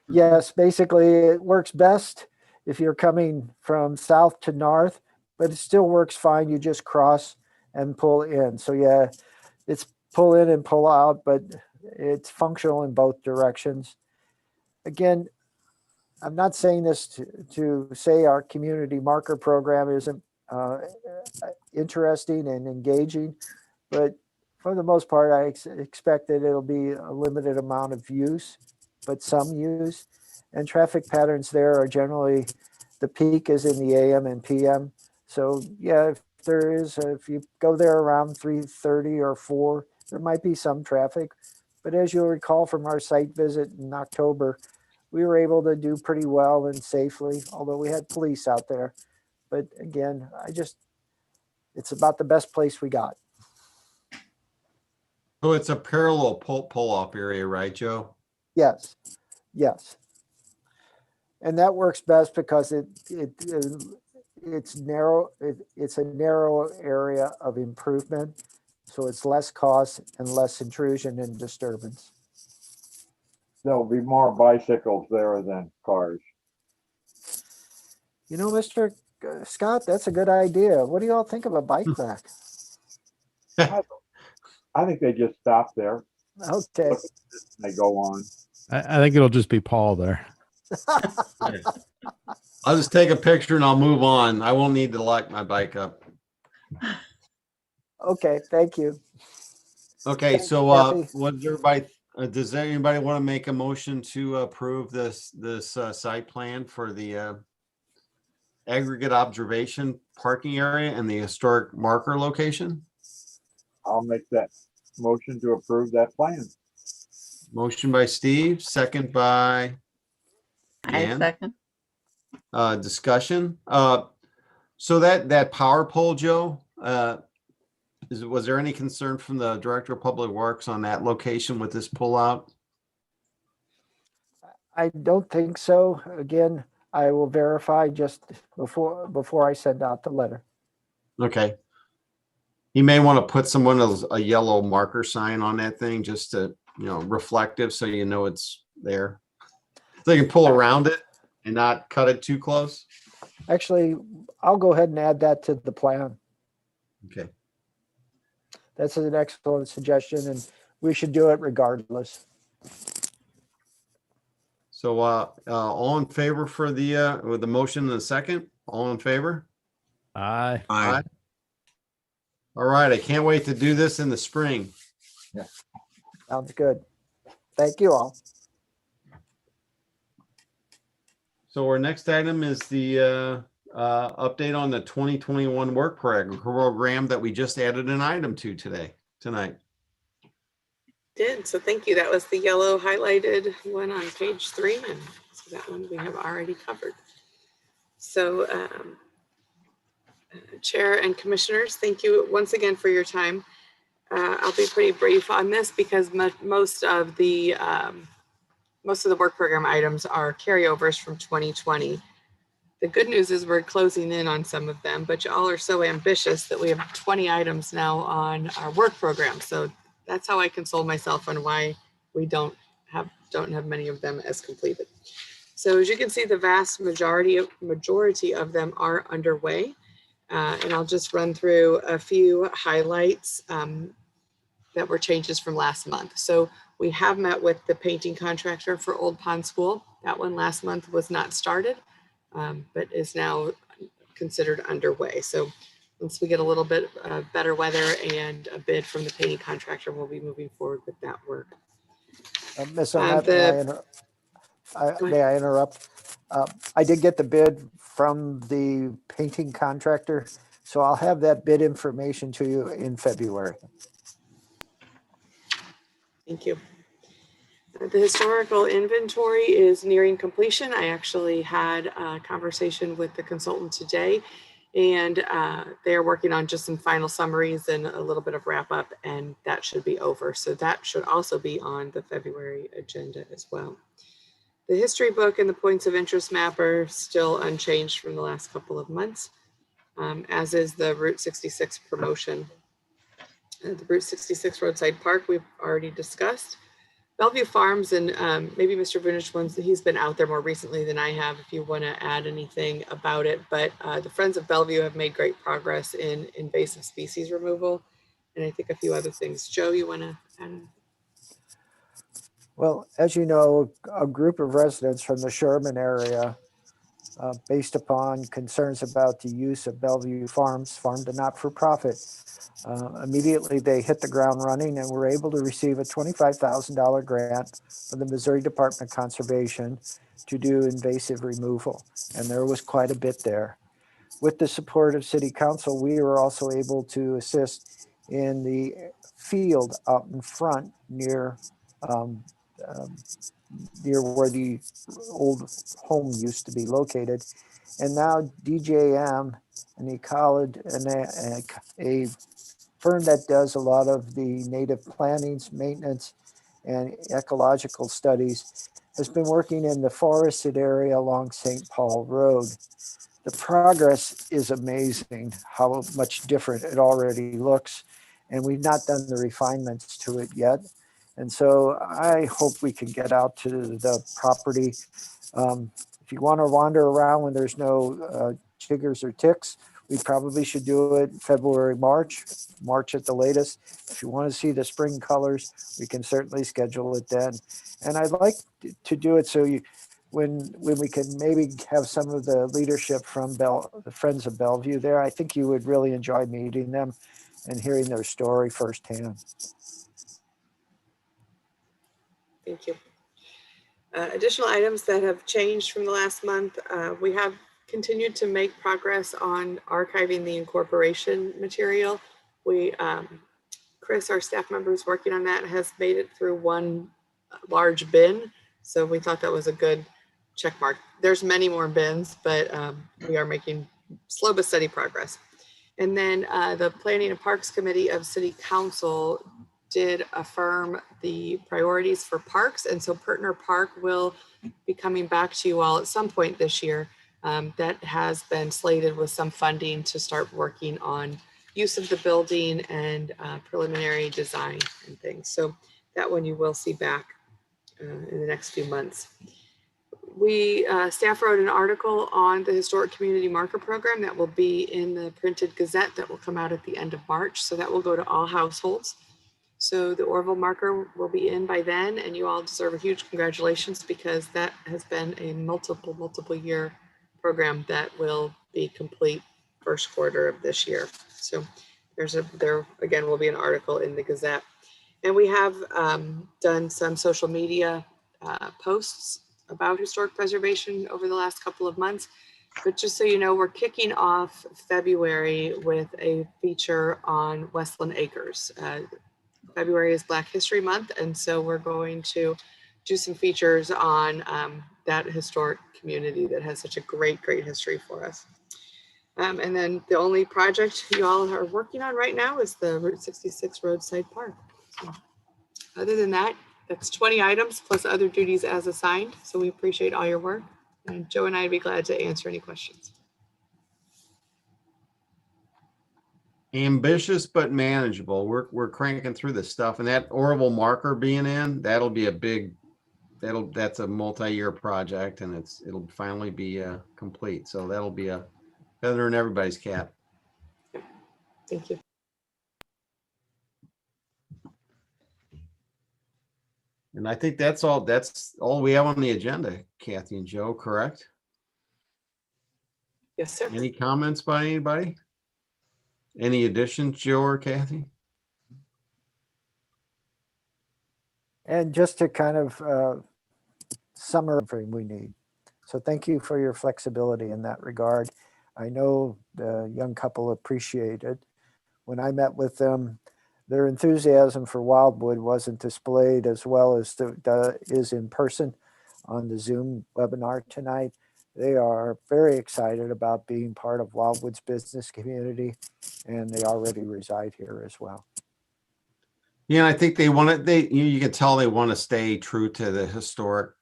Yes, basically it works best if you're coming from south to north, but it still works fine. You just cross and pull in. So yeah, it's pull in and pull out, but it's functional in both directions. Again, I'm not saying this to say our community marker program isn't interesting and engaging, but for the most part, I expect that it'll be a limited amount of use, but some use. And traffic patterns there are generally, the peak is in the AM and PM. So yeah, if you go there around 3:30 or 4, there might be some traffic. But as you'll recall from our site visit in October, we were able to do pretty well and safely, although we had police out there. But again, it's about the best place we got. So it's a parallel pull-off area, right, Joe? Yes, yes. And that works best because it's narrow, it's a narrow area of improvement. So it's less cost and less intrusion and disturbance. There'll be more bicycles there than cars. You know, Mr. Scott, that's a good idea. What do y'all think of a bike rack? I think they just stop there. Okay. Look, they go on. I think it'll just be Paul there. I'll just take a picture and I'll move on. I won't need to lock my bike up. Okay, thank you. Okay, Thank so you, Kathy. what does everybody, does anybody want to make a motion to approve this site plan for the aggregate observation parking area and the historic marker location? I'll make that motion to approve that plan. Motion by Steve, second by I Ann. second. Discussion. So that power pole, Joe, was there any concern from the Director of Public Works on that location with this pullout? I don't think so. Again, I will verify just before I send out the letter. Okay. You may want to put someone a yellow marker sign on that thing just to, reflective, so you know it's there. So you can pull around it and not cut it too close. Actually, I'll go ahead and add that to the plan. Okay. That's an excellent suggestion, and we should do it regardless. So all in favor for the with the motion and the second? All in favor? Aye. Aye. All right, I can't wait to do this in the spring. Yeah. Sounds good. Thank you all. So our next item is the update on the 2021 work program that we just added an item to tonight. Did, so thank you. That was the yellow highlighted one on page 3, and so that one we have already covered. So Chair and Commissioners, thank you once again for your time. I'll be pretty brief on this because most of the work program items are carryovers from 2020. The good news is we're closing in on some of them, but y'all are so ambitious that we have 20 items now on our work program. So that's how I console myself on why we don't have many of them as completed. So as you can see, the vast majority of them are underway. And I'll just run through a few highlights that were changes from last month. So we have met with the painting contractor for Old Pond School. That one last month was not started, but is now considered underway. So once we get a little bit better weather and a bid from the painting contractor, we'll be moving forward with that work. Ms. Arnett, may I interrupt? I did get the bid from the painting contractor, so I'll have that bid information to you in February. Thank you. The historical inventory is nearing completion. I actually had a conversation with the consultant today, and they're working on just some final summaries and a little bit of wrap up, and that should be over. So that should also be on the February agenda as well. The history book and the points of interest map are still unchanged from the last couple of months, as is the Route 66 promotion. The Route 66 roadside park we've already discussed. Bellevue Farms, and maybe Mr. Vunich, he's been out there more recently than I have, if you want to add anything about it. But the Friends of Bellevue have made great progress in invasive species removal, and I think a few other things. Joe, you want to add? Well, as you know, a group of residents from the Sherman area, based upon concerns about the use of Bellevue Farms, farm to not-for-profit, immediately they hit the ground running and were able to receive a $25,000 grant from the Missouri Department of Conservation to do invasive removal. And there was quite a bit there. With the support of City Council, we were also able to assist in the field out in front near where the old home used to be located. And now DJM, an ecology, a firm that does a lot of the native plantings, maintenance, and ecological studies, has been working in the forested area along St. Paul Road. the progress is amazing, how much different it already looks. And we've not done the refinements to it yet. And so I hope we can get out to the property. If you want to wander around when there's no chiggers or ticks, we probably should do it February, March at the latest. If you want to see the spring colors, we can certainly schedule it then. And I'd like to do it so when we can maybe have some of the leadership from the Friends of Bellevue there. I think you would really enjoy meeting them and hearing their story firsthand. Thank you. Additional items that have changed from the last month. We have continued to make progress on archiving the incorporation material. Chris, our staff member who's working on that, has made it through one large bin. So we thought that was a good check mark. There's many more bins, but we are making slow but steady progress. And then the Planning and Parks Committee of City Council did affirm the priorities for parks. And so Pertner Park will be coming back to you all at some point this year. That has been slated with some funding to start working on use of the building and preliminary design and things. So that one you will see back in the next few months. Staff wrote an article on the Historic Community Marker Program that will be in the printed Gazette that will come out at the end of March. So that will go to all households. So the Orville marker will be in by then, and you all deserve a huge congratulations because that has been a multiple year program that will be complete first quarter of this year. So there again will be an article in the Gazette. And we have done some social media posts about historic preservation over the last couple of months. But just so you know, we're kicking off February with a feature on Westland Acres. February is Black History Month, and so we're going to do some features on that historic community that has such a great history for us. And then the only project you all are working on right now is the Route 66 Roadside Park. So other than that, that's 20 items plus other duties as assigned. So we appreciate all your work. And Joe and I would be glad to answer any questions. Ambitious but manageable. We're cranking through this stuff, and that Orville marker being in, that'll be a big. That's a multi-year project, and it'll finally be complete. So that'll be a feather in everybody's cap. Thank you. And I think that's all. That's all we have on the agenda, Kathy and Joe. Correct? Yes, sir. Any comments by anybody? Any additions, Joe or Kathy? And just to kind of summarize everything we need. So thank you for your flexibility in that regard. I know the young couple appreciate it. When I met with them, their enthusiasm for Wildwood wasn't displayed as well as is in person on the Zoom webinar tonight. They are very excited about being part of Wildwood's business community, and they already reside here as well. Yeah, I think they want to. You can tell they want to stay true to the historic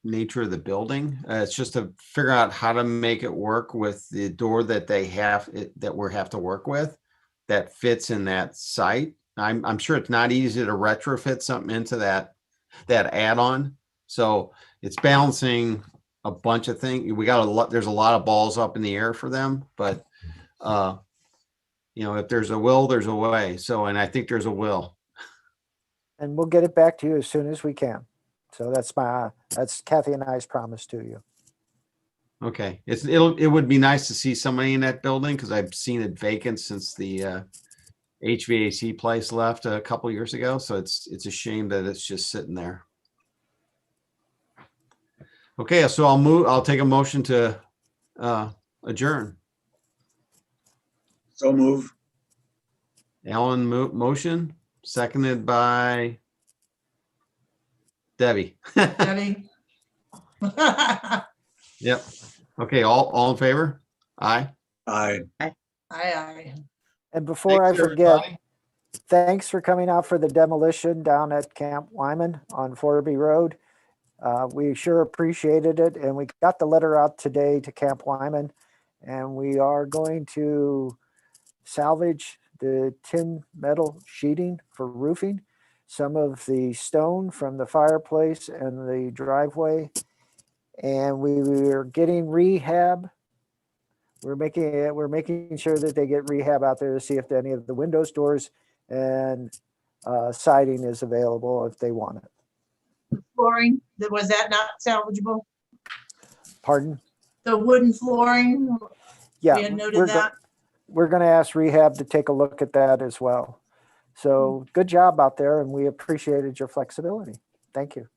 nature of the building. It's just to figure out how to make it work with the door that they have that we have to work with that fits in that site. I'm sure it's not easy to retrofit something into that add-on. So it's balancing a bunch of things. We got a lot. There's a lot of balls up in the air for them, but if there's a will, there's a way. So, and I think there's a will. And we'll get it back to you as soon as we can. So that's Kathy and I's promise to you. Okay, it would be nice to see somebody in that building because I've seen it vacant since the HVAC place left a couple years ago. So it's a shame that it's just sitting there. Okay, so I'll take a motion to adjourn. So move. Alan motion, seconded by Debbie. Debbie. Yep. Okay, all in favor? Aye. Aye. Aye. And before Thanks, I forget, everybody. thanks for coming out for the demolition down at Camp Wyman on Forby Road. We sure appreciated it, and we got the letter out today to Camp Wyman, And we are going to salvage the tin metal sheeting for roofing, some of the stone from the fireplace and the driveway. And we are getting rehab. We're making sure that they get rehab out there to see if any of the windows, doors, and siding is available if they want it. Flooring, was that not salvageable? Pardon? The wooden flooring? Yeah, We had noted that. we're going to ask rehab to take a look at that as well. So good job out there, and we appreciated your flexibility. Thank you.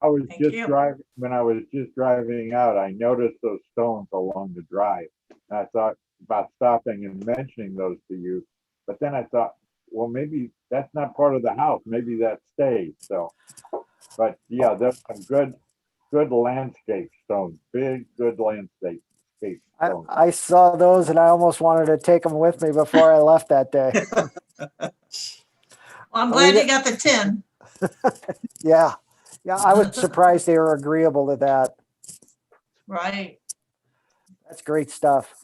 I was Thank just you. driving, when I was just driving out, I noticed those stones along the drive. And I thought about stopping and mentioning those to you, but then I thought, well, maybe that's not part of the house. Maybe that stays, so. But yeah, that's some good landscape stones, big, good landscape stones. I saw those and I almost wanted to take them with me before I left that day. Well, I'm glad you got the 10. Yeah. Yeah, I was surprised they were agreeable to that. Right. That's great stuff.